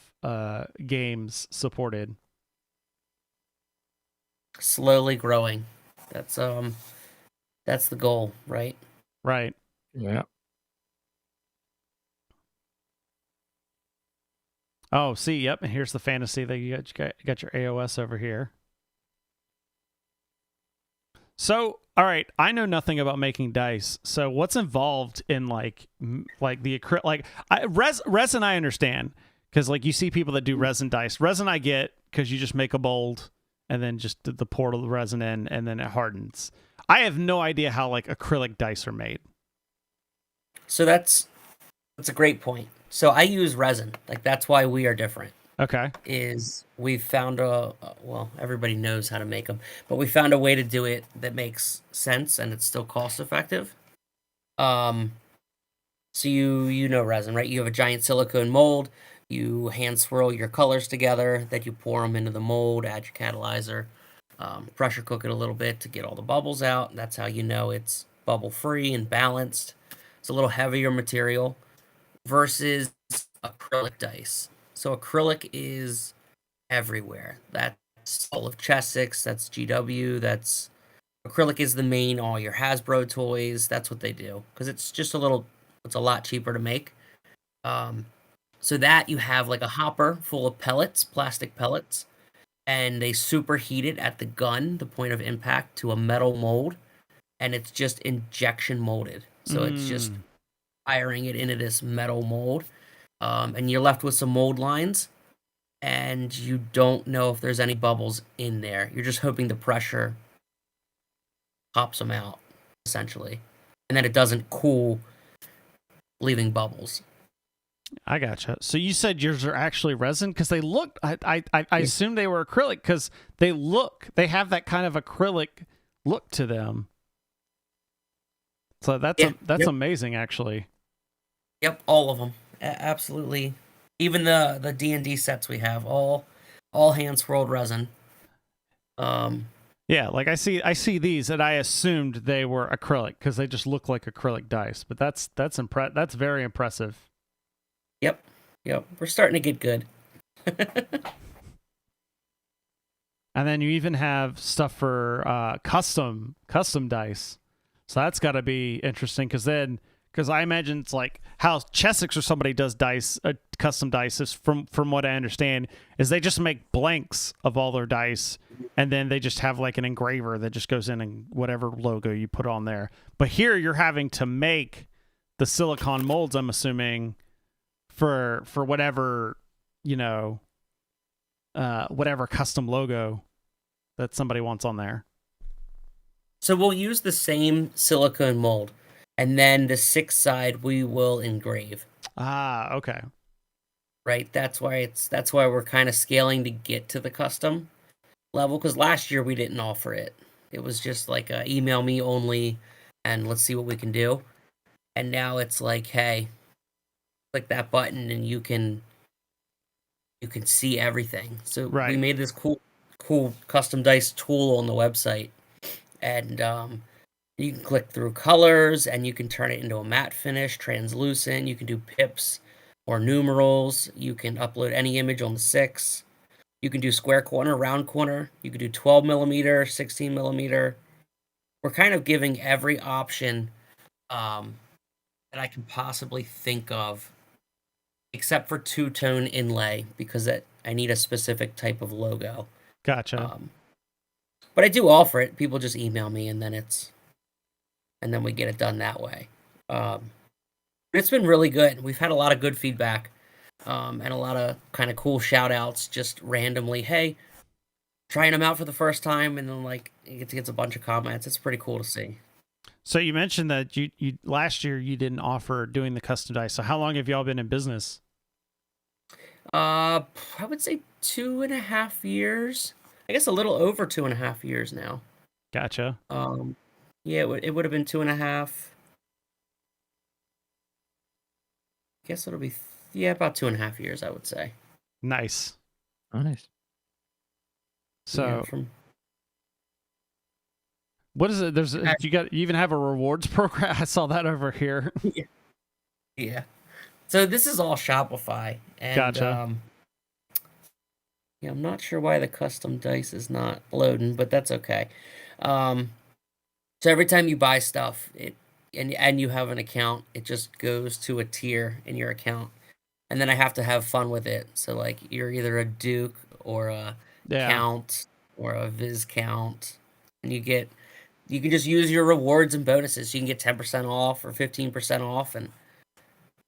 games supported. Slowly growing. That's the goal, right? Right. Yeah. Oh, see, yep. And here's the fantasy that you got your AOS over here. So, all right, I know nothing about making dice. So, what's involved in like the acrylic? Resin, I understand because like you see people that do resin dice. Resin, I get because you just make a mold and then just the pour the resin in and then it hardens. I have no idea how like acrylic dice are made. So that's a great point. So I use resin. Like that's why we are different. Okay. Is we've found well, everybody knows how to make them, but we found a way to do it that makes sense and it's still cost effective. So you know resin, right? You have a giant silicone mold. You hand swirl your colors together, then you pour them into the mold, add your catalyzer, pressure cook it a little bit to get all the bubbles out. And that's how you know it's bubble free and balanced. It's a little heavier material versus acrylic dice. So acrylic is everywhere. That's all of Chessex, that's GW, that's acrylic is the main all your Hasbro toys. That's what they do because it's just it's a lot cheaper to make. So that you have like a hopper full of pellets, plastic pellets, and they superheat it at the gun, the point of impact, to a metal mold, and it's just injection molded. So it's just firing it into this metal mold, and you're left with some mold lines, and you don't know if there's any bubbles in there. You're just hoping the pressure pops them out, essentially, and then it doesn't cool, leaving bubbles. I gotcha. So you said yours are actually resin because they look. I assumed they were acrylic because they have that kind of acrylic look to them. So that's Yeah, that's yep. amazing, actually. Yep, all of them. Absolutely. Even the D&D sets we have, all hand swirled resin. Yeah, like I see these, and I assumed they were acrylic because they just look like acrylic dice. But that's very impressive. Yep. We're starting to get good. And then you even have stuff for custom dice. So that's got to be interesting because I imagine it's like how Chessex or somebody does dice, custom dice. Is from what I understand, is they just make blanks of all their dice, and then they just have like an engraver that just goes in and whatever logo you put on there. But here you're having to make the silicone molds. I'm assuming for whatever whatever custom logo that somebody wants on there. So we'll use the same silicone mold, and then the 6 side we will engrave. Ah, okay. Right? That's why we're kind of scaling to get to the custom level, because last year we didn't offer it. It was just like email me only, and let's see what we can do. And now it's like, hey, click that button and you can see everything. So Right. we made this cool custom dice tool on the website, and you can click through colors and you can turn it into a matte finish, translucent. You can do pips or numerals. You can upload any image on the 6. You can do square corner, round corner. You can do 12 millimeter, 16 millimeter. We're kind of giving every option that I can possibly think of, except for two-tone inlay, because I need a specific type of logo. Gotcha. But I do offer it. People just email me, and then we get it done that way. It's been really good. We've had a lot of good feedback, and a lot of kind of cool shout-outs just randomly. Hey, trying them out for the first time, and then like it gets a bunch of comments. It's pretty cool to see. So you mentioned that you last year you didn't offer doing the custom dice. So how long have y'all been in business? I would say 2.5 years. I guess a little over 2.5 years now. Gotcha. Yeah, it would have been 2.5. I guess it'll be about 2.5 years, I would say. Nice. Nice. So Yeah, what is it? You even have a rewards program. I saw that over here. Yeah. So this is all Shopify, and Gotcha. yeah, I'm not sure why the custom dice is not loading, but that's okay. So every time you buy stuff, and you have an account, it just goes to a tier in your account, and then I have to have fun with it. So like you're either a Duke or a Count or a Viscount, and you can just use your rewards and bonuses. You can get 10% off or 15% off, and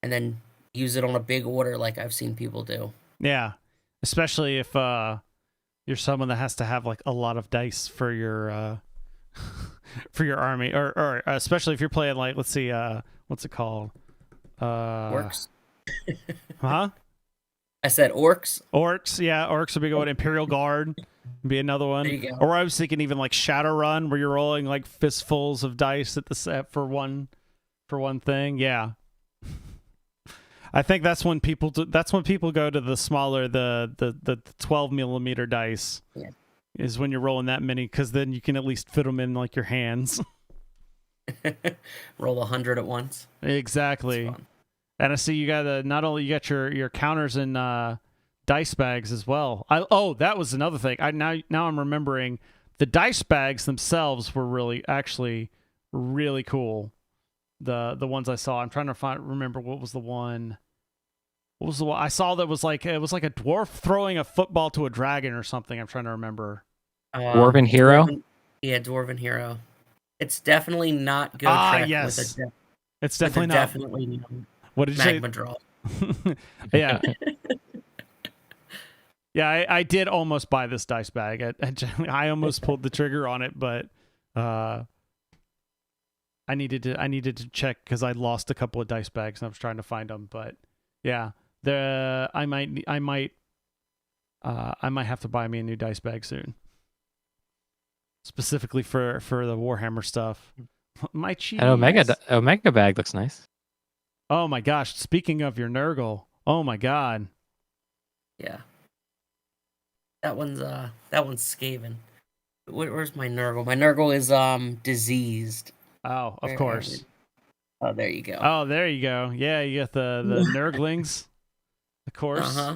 then use it on a big order like I've seen people do. Yeah. Especially if you're someone that has to have like a lot of dice for your for your army, or especially if you're playing like, let's see, what's it called? Orcs. Huh? I said orcs. Orcs, yeah, orcs would be good. Imperial Guard would be another one. There you go. Or I was thinking even like Shadowrun, where you're rolling like fistfuls of dice at the set for one thing. Yeah. I think that's when people go to the smaller, the 12 millimeter dice. Yeah. Is when you're rolling that many, because then you can at least fit them in like your hands. Roll 100 at once. Exactly. And I see you got not only you got your counters and dice bags as well. That was another thing. Now I'm remembering the dice bags themselves were actually really cool. The ones I saw. I'm trying to remember what was the one. What was the one I saw that was like it was like a dwarf throwing a football to a dragon or something. I'm trying to remember. Dwarven Hero? Dwarven Hero. It's definitely not good. Yes. It's definitely not. Definitely What did you magma say? draw. Yeah. Yeah, I did almost buy this dice bag. I almost pulled the trigger on it, but I needed to check because I lost a couple of dice bags and I was trying to find them. But yeah, I might have to buy me a new dice bag soon, specifically for the Warhammer stuff. My cheese. That Omega bag looks nice. Oh my gosh! Speaking of your Nurgle, oh my god. Yeah. That one's Skaven. Where's my Nurgle? My Nurgle is diseased. Oh, of Where are course. you? Oh, there you go. Oh, there you go. Yeah, you got the Nurglings, of course. Uh-huh.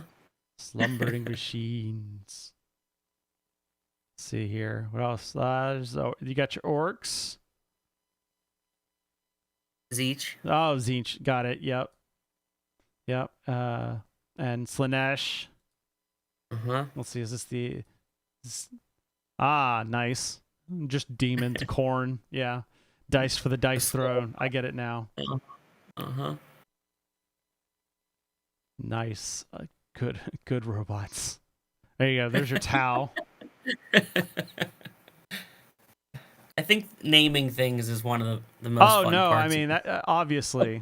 Slumbering machines. Let's see here. What else? You got your orcs. Zeech. Oh, Zinch. Got it. Yep. And Slanesh. Uh-huh. Let's see. Is this nice. Just demons, corn. Yeah. Dice for the dice throne. I get it now. Uh-huh. Nice. Good robots. There you go. There's your Tau. I think naming things is one of the most fun Oh no, I parts. mean that, obviously.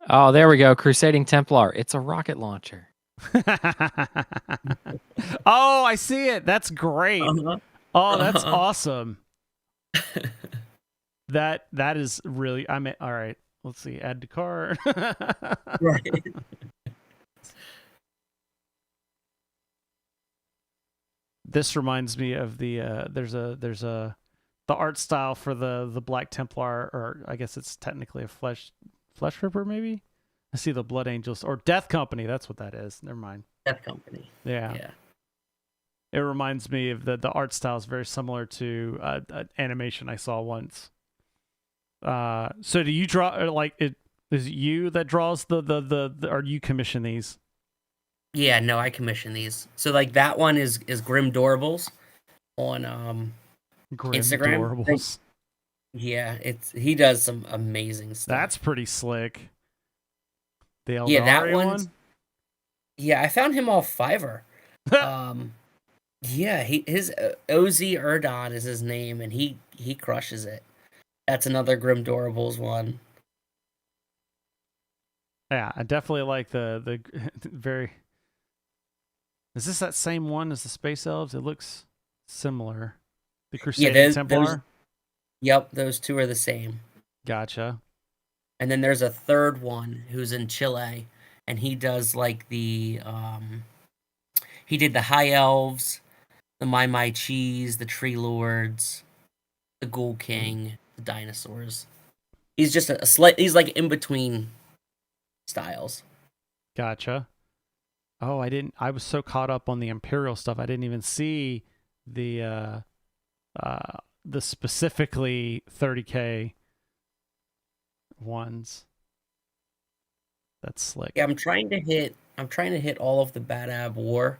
Oh, there we go. Crusading Templar. It's a rocket launcher. Oh, I see it. That's great. Uh-huh. Oh, that's Uh-huh. awesome. That is really. I mean, all right. Let's see. Add to cart. Right. This reminds me of the there's a the art style for the Black Templar, or I guess it's technically a flesh ripper maybe. I see the Blood Angels or Death Company. That's what that is. Never mind. Death Company. Yeah. Yeah. It reminds me of the art style is very similar to an animation I saw once. So do you draw like it? Is it you that draws the or do you commission these? Yeah, no, I commission these. So like that one is Grim Dorables on Grim Instagram. Adorables. Yeah, he does some amazing stuff. That's pretty slick. The Eldari Yeah, that one. one's- Yeah, I found him off Fiverr. Yeah, his Oz Erdon is his name, and he crushes it. That's another Grim Dorables one. Yeah, I definitely like the very. Is this that same one as the Space Elves? It looks similar. The Crusading those- Templar. Yep, those two are the same. Gotcha. And then there's a third one who's in Chile, and he does like the he did the High Elves, the My Cheese, the Tree Lords, the Ghoul King, the dinosaurs. He's just he's like in between styles. Gotcha. Oh, I was so caught up on the Imperial stuff, I didn't even see the specifically 30K ones. That's slick. Yeah, I'm trying to hit all of the Bad Ab War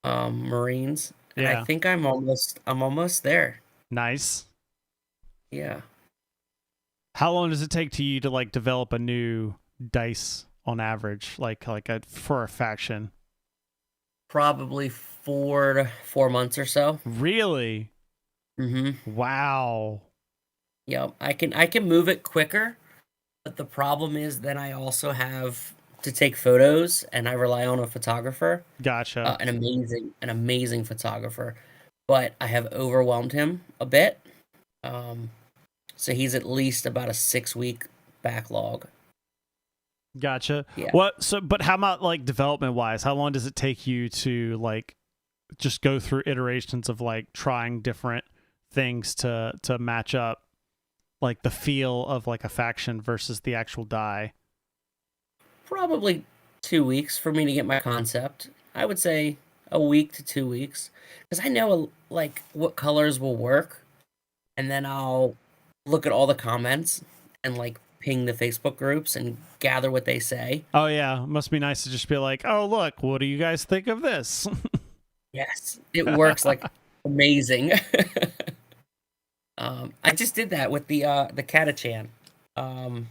Marines. And Yeah. I think I'm almost there. Nice. Yeah. How long does it take to you to like develop a new dice on average, for a faction? Probably 4 months or so. Really? Mm-hmm. Wow. Yeah, I can move it quicker, but the problem is then I also have to take photos, and I rely on a photographer, Gotcha. an amazing photographer. But I have overwhelmed him a bit, so he's at least about a 6-week backlog. Gotcha. Yeah. But how about like development wise? How long does it take you to like just go through iterations of like trying different things to match up like the feel of like a faction versus the actual die? Probably 2 weeks for me to get my concept. I would say a week to 2 weeks, because I know like what colors will work, and then I'll look at all the comments and like ping the Facebook groups and gather what they say. Oh yeah, must be nice to just be like, oh look, what do you guys think of this? Yes, it works like amazing. I just did that with the Catachan. Where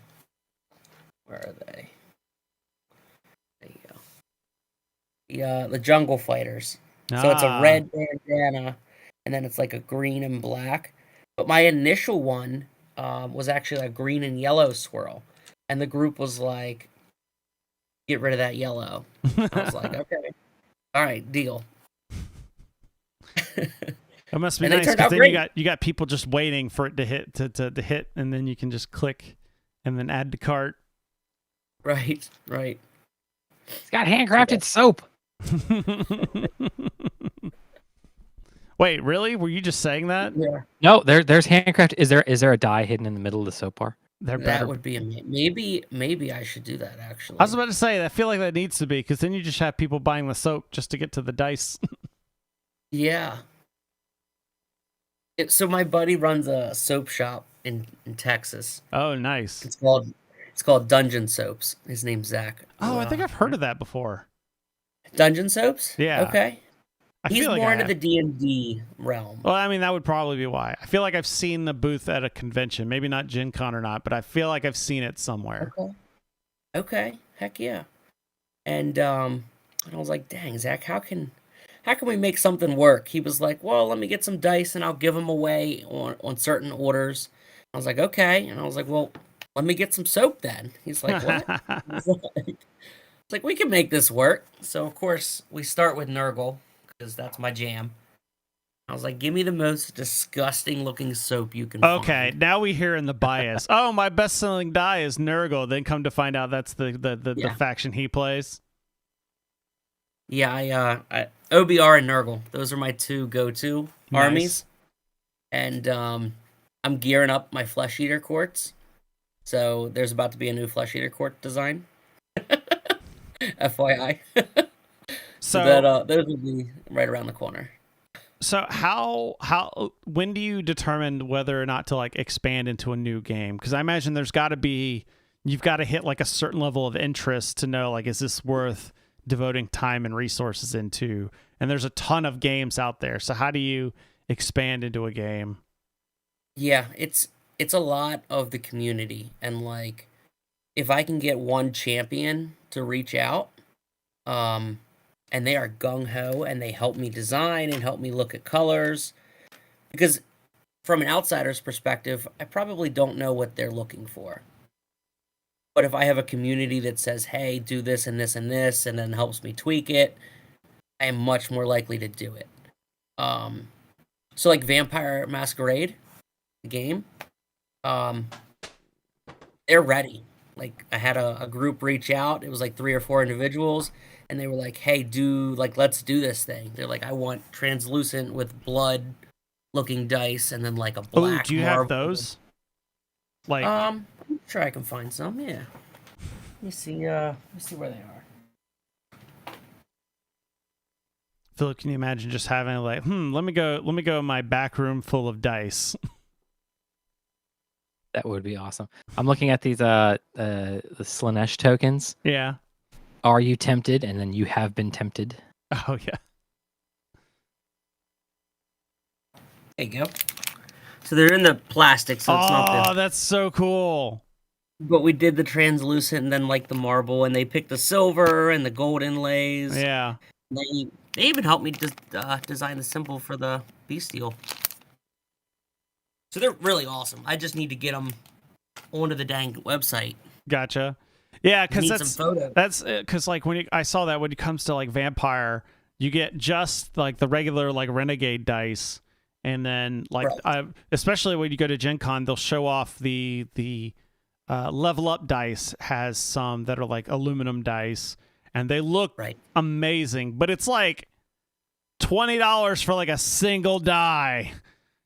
are they? There you go. The Jungle Fighters. So it's a red bandana, and then it's like a green and black. But my initial one was actually a green and yellow swirl, and the group was like, "Get rid of that yellow." I was like, "Okay, all right, deal." It must be And they nice turned because out then great. you got people just waiting for it to hit to hit, and then you can just click and then add to cart. Right. It's got handcrafted soap. Wait, really? Were you just saying that? Yeah. No, there's handcraft. Is there a die hidden in the middle of the soap bar? They're That better. would be maybe I should do that actually. I was about to say, I feel like that needs to be, because then you just have people buying the soap just to get to the dice. Yeah. So my buddy runs a soap shop in Texas. Oh, nice. It's called Dungeon Soaps. His name's Zach. Oh, I think I've heard of that before. Dungeon Soaps. Yeah. Okay. I He's feel like more I into have. the D&D realm. Well, I mean, that would probably be why. I feel like I've seen the booth at a convention. Maybe not Gen Con or not, but I feel like I've seen it somewhere. Okay. Heck yeah. And I was like, dang, Zach, how can we make something work? He was like, well, let me get some dice and I'll give them away on certain orders. I was like, okay. And I was like, well, let me get some soap then. He's like, what? It's like, we can make this work. So, of course, we start with Nurgle, because that's my jam. I was like, give me the most disgusting looking soap you can Okay, find. now we hear in the bias. Oh, my best-selling die is Nurgle. Then come to find out that's the faction he plays. Yeah, I OBR and Nurgle. Those are my two go-to armies. And I'm gearing up my Flesh Eater courts. So there's about to be a new Flesh Eater court design. FYI. So those will be right around the corner. So how when do you determine whether or not to like expand into a new game? Because I imagine you've got to hit like a certain level of interest to know, like, is this worth devoting time and resources into? And there's a ton of games out there. So how do you expand into a game? Yeah, it's a lot of the community, and like if I can get one champion to reach out, and they are gung-ho and they help me design and help me look at colors, because from an outsider's perspective, I probably don't know what they're looking for. But if I have a community that says, hey, do this and this and this, and then helps me tweak it, I am much more likely to do it. So like Vampire Masquerade, the game, they're ready. Like, I had a group reach out. It was like 3 or 4 individuals, and they were like, hey, let's do this thing. They're like, I want translucent with blood looking dice, and then like a black. Oh, do you have those? Like, I'm sure I can find some. Yeah. Let me see where they are. Philip, can you imagine just having like, let me go in my back room full of dice. That would be awesome. I'm looking at these the Slanesh tokens. Yeah. Are you tempted? And then you have been tempted. Oh yeah. There you go. So they're in the plastic, so it's not Oh, that's so cool. But we did the translucent and then like the marble, and they picked the silver and the gold inlays. Yeah. They even helped me design the symbol for the bestial. So they're really awesome. I just need to get them onto the dang website. Gotcha. Yeah, because Need some photos. that's because like I saw that when it comes to like vampire, you get just like the regular like renegade dice, and then like especially when you go to Gen Con, they'll show off the level up dice has some that are like aluminum dice, and they look amazing, but it's like $20 for like a single die,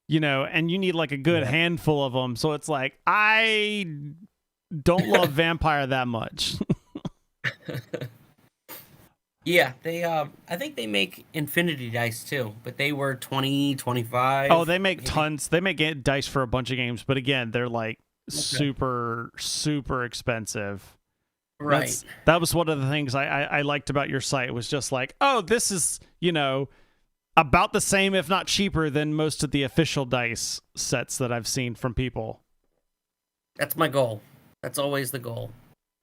you know, and you need like a good handful of them. So it's like, I don't love vampire that much. Yeah, they I think they make infinity dice too, but they were 20, 25. Oh, they make tons. They make dice for a bunch of games, but again, they're like super expensive. Right. That was one of the things I liked about your site, was just like, oh, this is, you know, about the same, if not cheaper, than most of the official dice sets that I've seen from people. That's my goal. That's always the goal.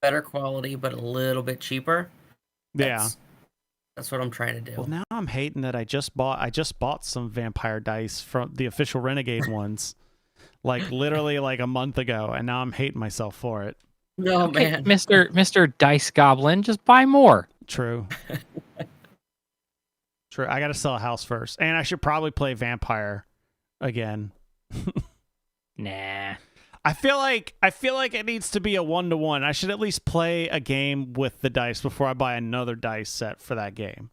Better quality, but a little bit cheaper. That's what I'm trying to do. Well, now I'm hating that I just bought some vampire dice from the official Renegade ones, like literally like a month ago, and now I'm hating myself for it. No, Okay, man. Mr. Dice Goblin, just buy more. True. True. I got to sell a house first, and I should probably play Vampire again. Nah. I feel like it needs to be a 1-to-1. I should at least play a game with the dice before I buy another dice set for that game.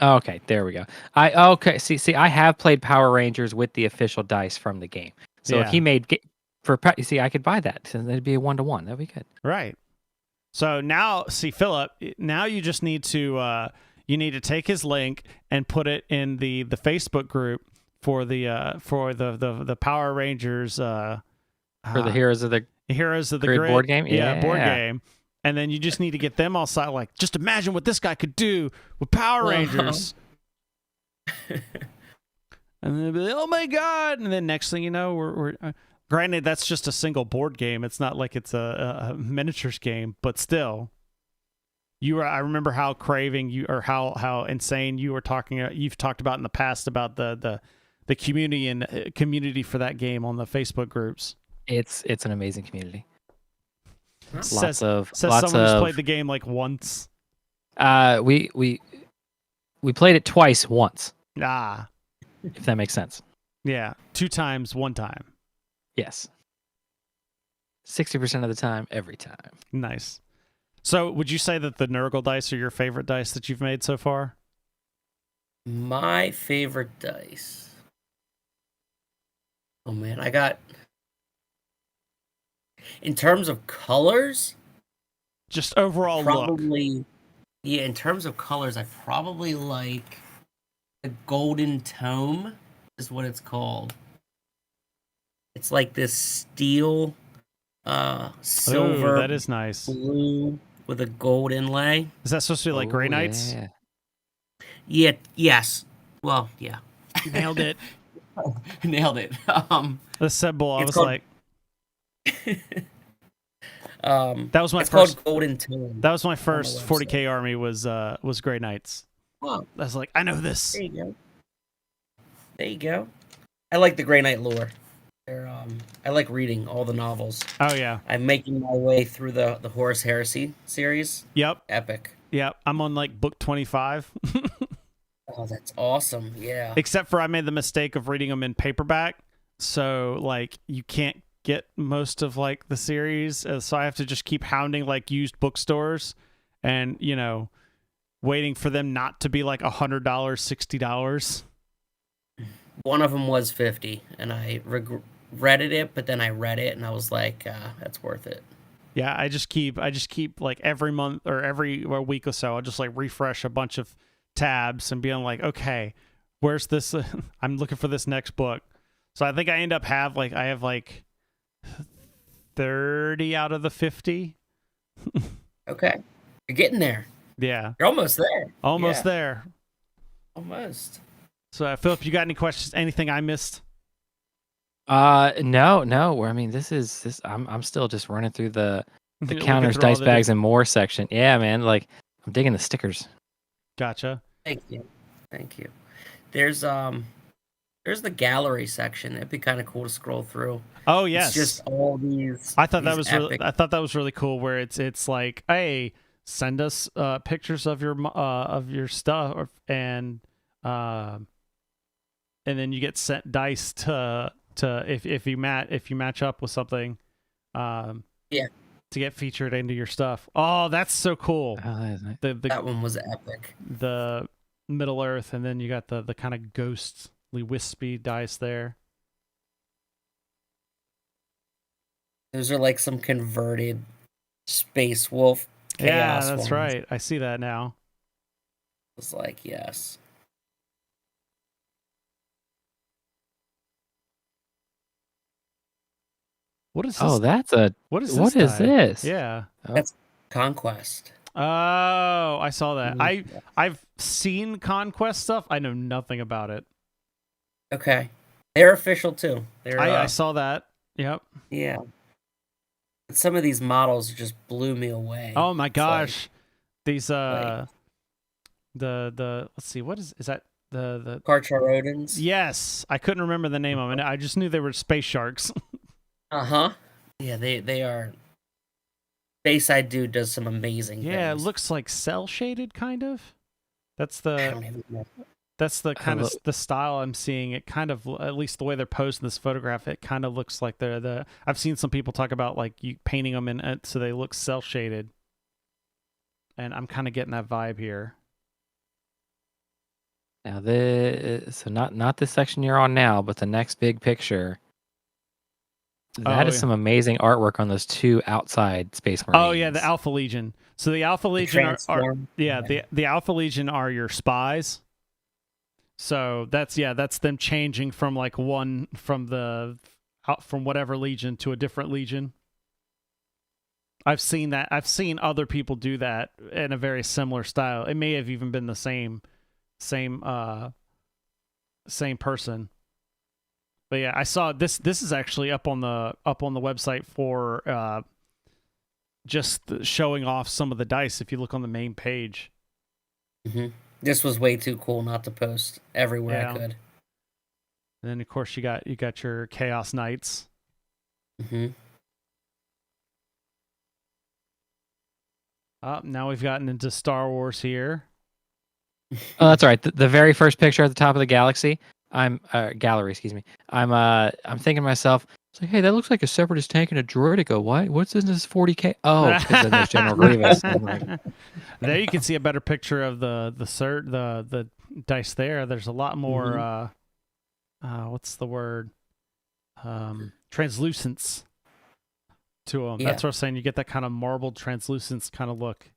Okay, there we go. See, I have played Power Rangers with the official dice from the game. So if Yeah. he made you see, I could buy that. So that'd be a 1-to-1. That'd be good. Right. So now, see, Philip, now you just need to take his link and put it in the Facebook group for the Power Rangers For the Heroes of the Grid board game? Yeah, board Yeah. game. And then you just need to get them all side like, just imagine what this guy could do with Power Rangers. And then they'll be like, oh my God. And then next thing you know, we're granted, that's just a single board game. It's not like it's a miniatures game, but still. I remember how craving you, or how insane you were talking. You've talked about in the past about the community for that game on the Facebook groups. It's an amazing community. Says someone who's played the game like once. We played it twice once, if that makes sense. Yeah, 2 times, 1 time. Yes. 60% of the time, every time. Nice. So, would you say that the Nurgle dice are your favorite dice that you've made so far? My favorite dice. Oh man, I got. In terms of colors, just overall probably, look. Yeah, in terms of colors, I probably like the Golden Tome, is what it's called. It's like this steel, silver, Ooh, that is nice. Blue with a gold inlay. Is that supposed to be like Grey Knights? Yeah. Yeah. Yes. Well, yeah. Nailed it. Nailed it. The symbol, I was called- like, that was my it's first- called Golden Tome. that was my first website. 40K army was Grey Knights. Oh, I was like, I know this. there you go. There you go. I like the Grey Knight lore. I like reading all the novels. Oh yeah. I'm making my way through the Horus Heresy series. Yep. Epic. Yep. I'm on like book 25. Oh, that's awesome. Yeah. Except for I made the mistake of reading them in paperback. So like you can't get most of like the series. So I have to just keep hounding like used bookstores and, waiting for them not to be like $100, $60. One of them was 50 and I regretted it, but then I read it and I was like, that's worth it. Yeah, I just keep like every month or every week or so, I'll just like refresh a bunch of tabs and being like, okay, where's this? I'm looking for this next book. So I think I end up have like 30 out of the 50. Okay. You're getting there. Yeah. You're almost there. Almost Yeah, there. Almost. So Philip, you got any questions? Anything I missed? No. I mean, this. I'm still just running through the Looking counters, through all dice the bags, and more section. Yeah, man. Like I'm digging the stickers. Gotcha. Thank you. There's the gallery section. It'd be kind of cool to scroll through. Oh yes. It's just all these. I thought that these was really. epic- I thought that was really cool. Where it's like, hey, send us pictures of your stuff, and then you get sent dice to if you match up with something, to get featured into your stuff. Oh, that's so cool. Oh, that is nice. that one was epic. The Middle Earth, and then you got the kind of ghostly wispy dice there. Those are like some converted Space Wolf chaos Yeah, that's ones. right. I see that now. It's like, yes. What is this? Oh, that's a. what is what this is die? this? Yeah. Conquest. Oh, I saw that. Mhm. I've seen Conquest stuff. I know nothing about it. Okay. They're official too. They're I saw that. Yep. yeah. But some of these models just blew me away. Oh my It's gosh. These like- the let's see, what is that the Carcharodons. yes, I couldn't remember the name of it. I just knew they were space sharks. Uh-huh. Yeah, they are. Bayside Dude does some amazing Yeah, it things. looks like cell shaded kind of. That's I the don't even know. That's the kind of look- the style I'm seeing. It kind of, at least the way they're posing this photograph, it kind of looks like they're the. I've seen some people talk about like you painting them in so they look cell shaded, and I'm kind of getting that vibe here. Now so not this section you're on now, but the next big picture. That Oh, is yeah. some amazing artwork on those two outside Space Marines. Oh yeah, the Alpha Legion. So the Alpha Legion are the Alpha Legion are your spies. So that's them changing from like one from whatever legion to a different legion. I've seen that. I've seen other people do that in a very similar style. It may have even been the same person. But yeah, I saw this. This is actually up on the website for just showing off some of the dice. If you look on the main page. Mm-hmm. This was way too cool not to post everywhere I could. And then of course you got your Chaos Knights. Mm-hmm. Now we've gotten into Star Wars here. Oh, that's all right. The very first picture at the top of the galaxy. Gallery, excuse me. I'm thinking to myself, it's like, hey, that looks like a Separatist tank and a droidico. What's in this 40K? Oh, because then there's General Grievous. I'm like, there you can see a better picture of the dice there. There's a lot more what's the word? Translucence to them. Yeah. That's what I'm saying. You get that kind of marbled translucence kind of look.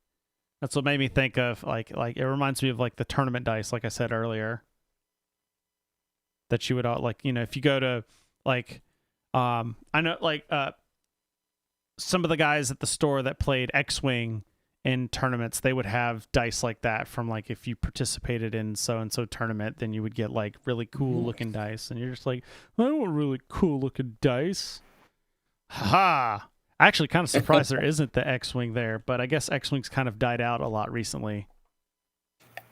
That's what made me think of like it reminds me of like the tournament dice, like I said earlier. That you would if you go to like I know like some of the guys at the store that played X-Wing in tournaments, they would have dice like that from like if you participated in so and so tournament, then you would get like really cool looking dice, and you're just like, I want really cool looking dice. Ha! Actually, kind of surprised there isn't the X-Wing there, but I guess X-Wing's kind of died out a lot recently.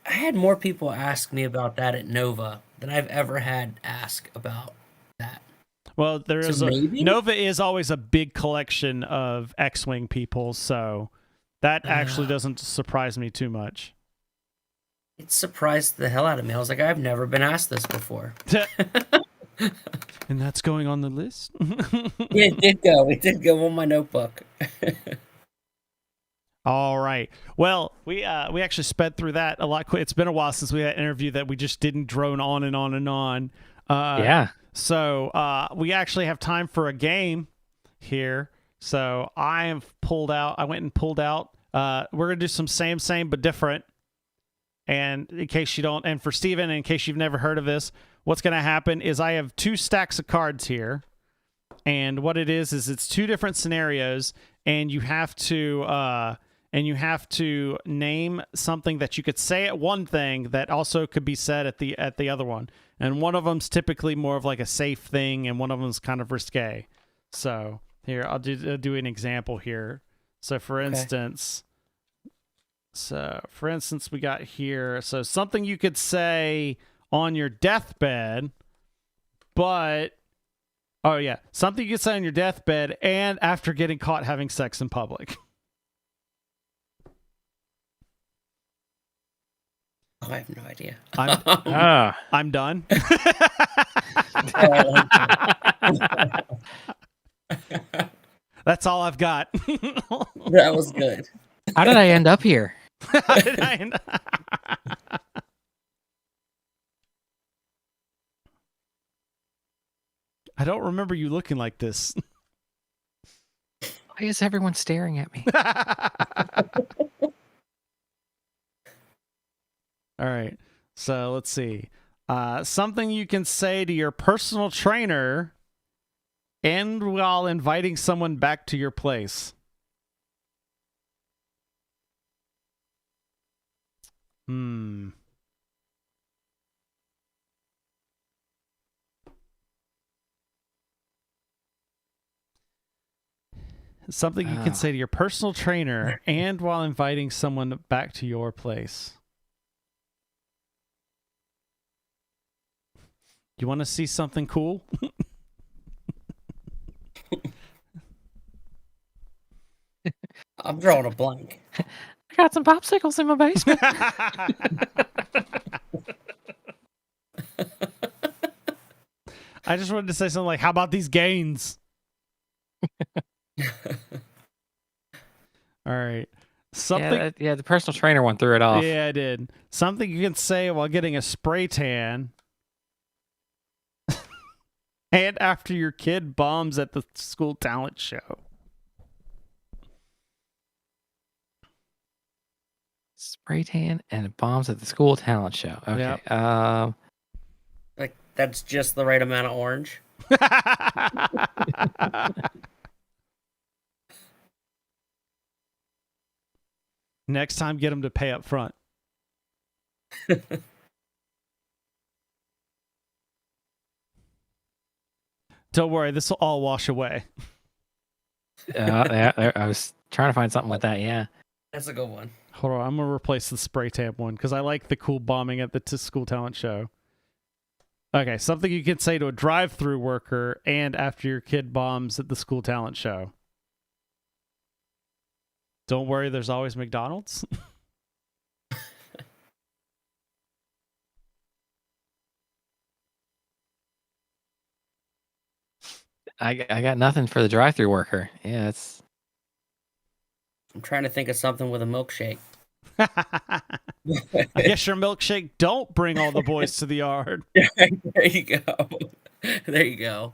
I had more people ask me about that at Nova than I've ever had ask about that. Well, there So is maybe? Nova is always a big collection of X-Wing people, so that actually doesn't surprise me too much. It surprised the hell out of me. I was like, I've never been asked this before. And that's going on the list? Yeah, it did go. It did go on my notebook. All right. Well, we actually sped through that a lot quick. It's been a while since we had an interview that we just didn't drone on and on and on. yeah. So we actually have time for a game here. So I went and pulled out. We're going to do some same, but different. And in case you don't, and for Steven, in case you've never heard of this, what's going to happen is I have 2 stacks of cards here. And what it is it's 2 different scenarios, and you have to name something that you could say at one thing that also could be said at the other one. And one of them's typically more of like a safe thing, and one of them's kind of risque. So here, I'll do an example here. So for instance, we got here. So something you could say on your deathbed, but something you could say on your deathbed and after getting caught having sex in public. Oh, I have no idea. I'm done. That's all I've got. That was good. How did I end up here? I don't remember you looking like this. Why is everyone staring at me? All right. So let's see. Something you can say to your personal trainer and while inviting someone back to your place. Something you can say to your personal trainer and while inviting someone back to your place. You want to see something cool? I'm drawing a blank. I got some popsicles in my basement. I just wanted to say something like, how about these gains? All right. Something. Yeah, the personal trainer one threw it off. Yeah, I did. Something you can say while getting a spray tan. And after your kid bombs at the school talent show. Spray tan and bombs at the school talent show. Okay. Yep. Like, that's just the right amount of orange. Next time, get them to pay up front. Don't worry, this will all wash away. I was trying to find something with that. Yeah. That's a good one. Hold on, I'm going to replace the spray tan one because I like the cool bombing at the school talent show. Okay, something you can say to a drive-through worker and after your kid bombs at the school talent show. Don't worry, there's always McDonald's. I got nothing for the drive-through worker. Yeah, it's. I'm trying to think of something with a milkshake. I guess your milkshake don't bring all the boys to the yard. There you go. There you go.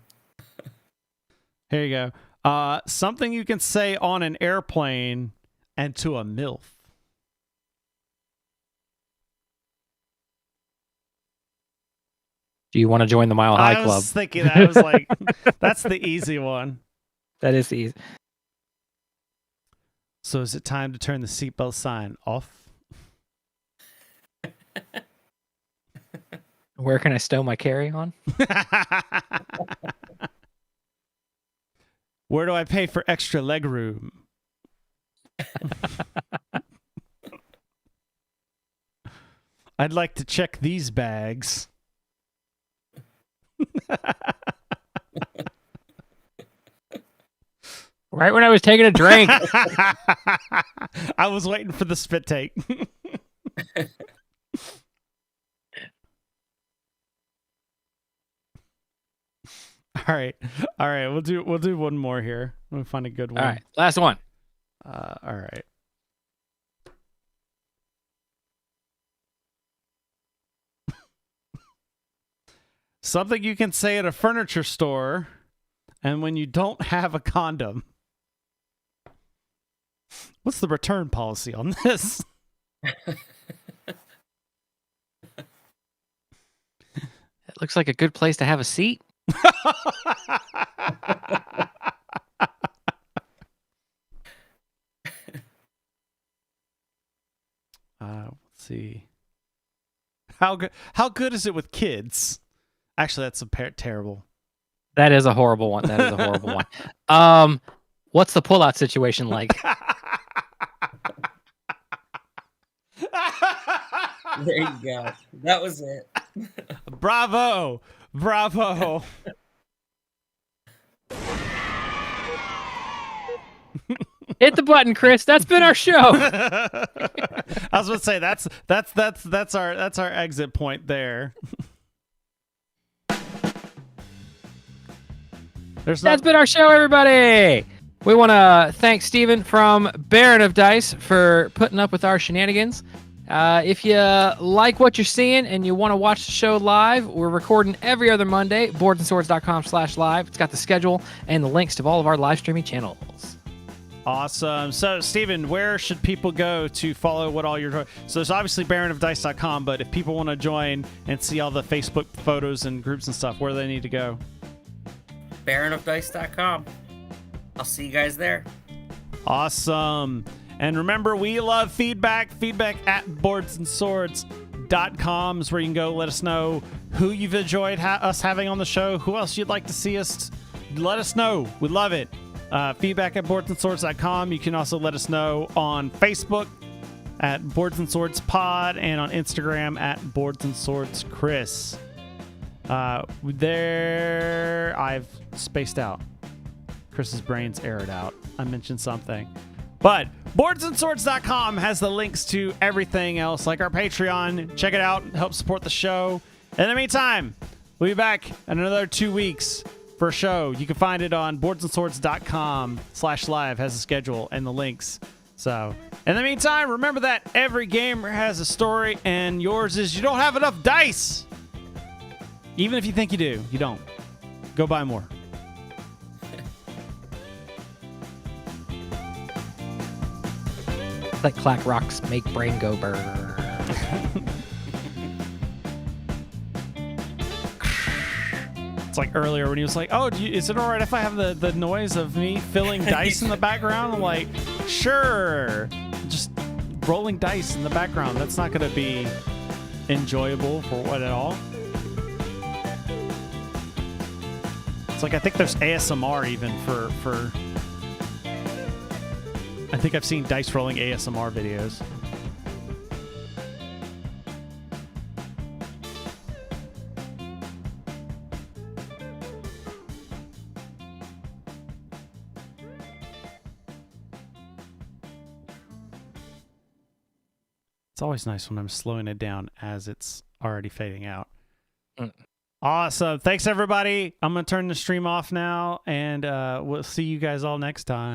Here you go. Something you can say on an airplane and to a MILF. Do you want to join the Mile High I Club? was thinking that. I was like, that's the easy one. That is easy. So is it time to turn the seatbelt sign off? Where can I stow my carry-on? Where do I pay for extra leg room? I'd like to check these bags. Right when I was taking a drink. I was waiting for the spit take. All right. We'll do one more here. Let me find a good one. All right, last one. All right. Something you can say at a furniture store, and when you don't have a condom. What's the return policy on this? It looks like a good place to have a seat. Let's see. How good is it with kids? Actually, that's terrible. That is a horrible one. That is a horrible one. What's the pullout situation like? There you go. That was it. Bravo. Hit the button, Chris. That's been our show. I was going to say that's our exit point there. That's been our show, everybody. We want to thank Steven from Baron of Dice for putting up with our shenanigans. If you like what you're seeing and you want to watch the show live, we're recording every other Monday, boardsandswords.com/live. It's got the schedule and the links to all of our live streaming channels. Awesome. So, Steven, where should people go to follow what all you're doing? So, there's obviously baronofdice.com, but if people want to join and see all the Facebook photos and groups and stuff, where do they need to go? baronofdice.com. I'll see you guys there. Awesome. And remember, we love feedback. Feedback at boardsandswords.com is where you can go. Let us know who you've enjoyed us having on the show, who else you'd like to see us. Let us know. We love it. Feedback at boardsandswords.com. You can also let us know on Facebook at Boards and Swords Pod and on Instagram at Boards and Swords Chris. There, I've spaced out. Chris's brain's aired out. I mentioned something. But boardsandswords.com has the links to everything else, like our Patreon. Check it out. Help support the show. In the meantime, We'll be back in another 2 weeks for a show. You can find it on boardsandSwords.com/live. Has a schedule and the links. So, in the meantime, remember that every gamer has a story, and yours is you don't have enough dice. Even if you think you do, you don't. Go buy more. Let clack rocks make brain go burr. It's like earlier when he was like, "Oh, is it all right if I have the noise of me filling dice in the background?" I'm like, "Sure." Just rolling dice in the background. That's not going to be enjoyable for what at all. It's like I think there's ASMR even for. I think I've seen dice rolling ASMR videos. It's always nice when I'm slowing it down as it's already fading out. Awesome. Thanks, everybody. I'm going to turn the stream off now, and we'll see you guys all next time.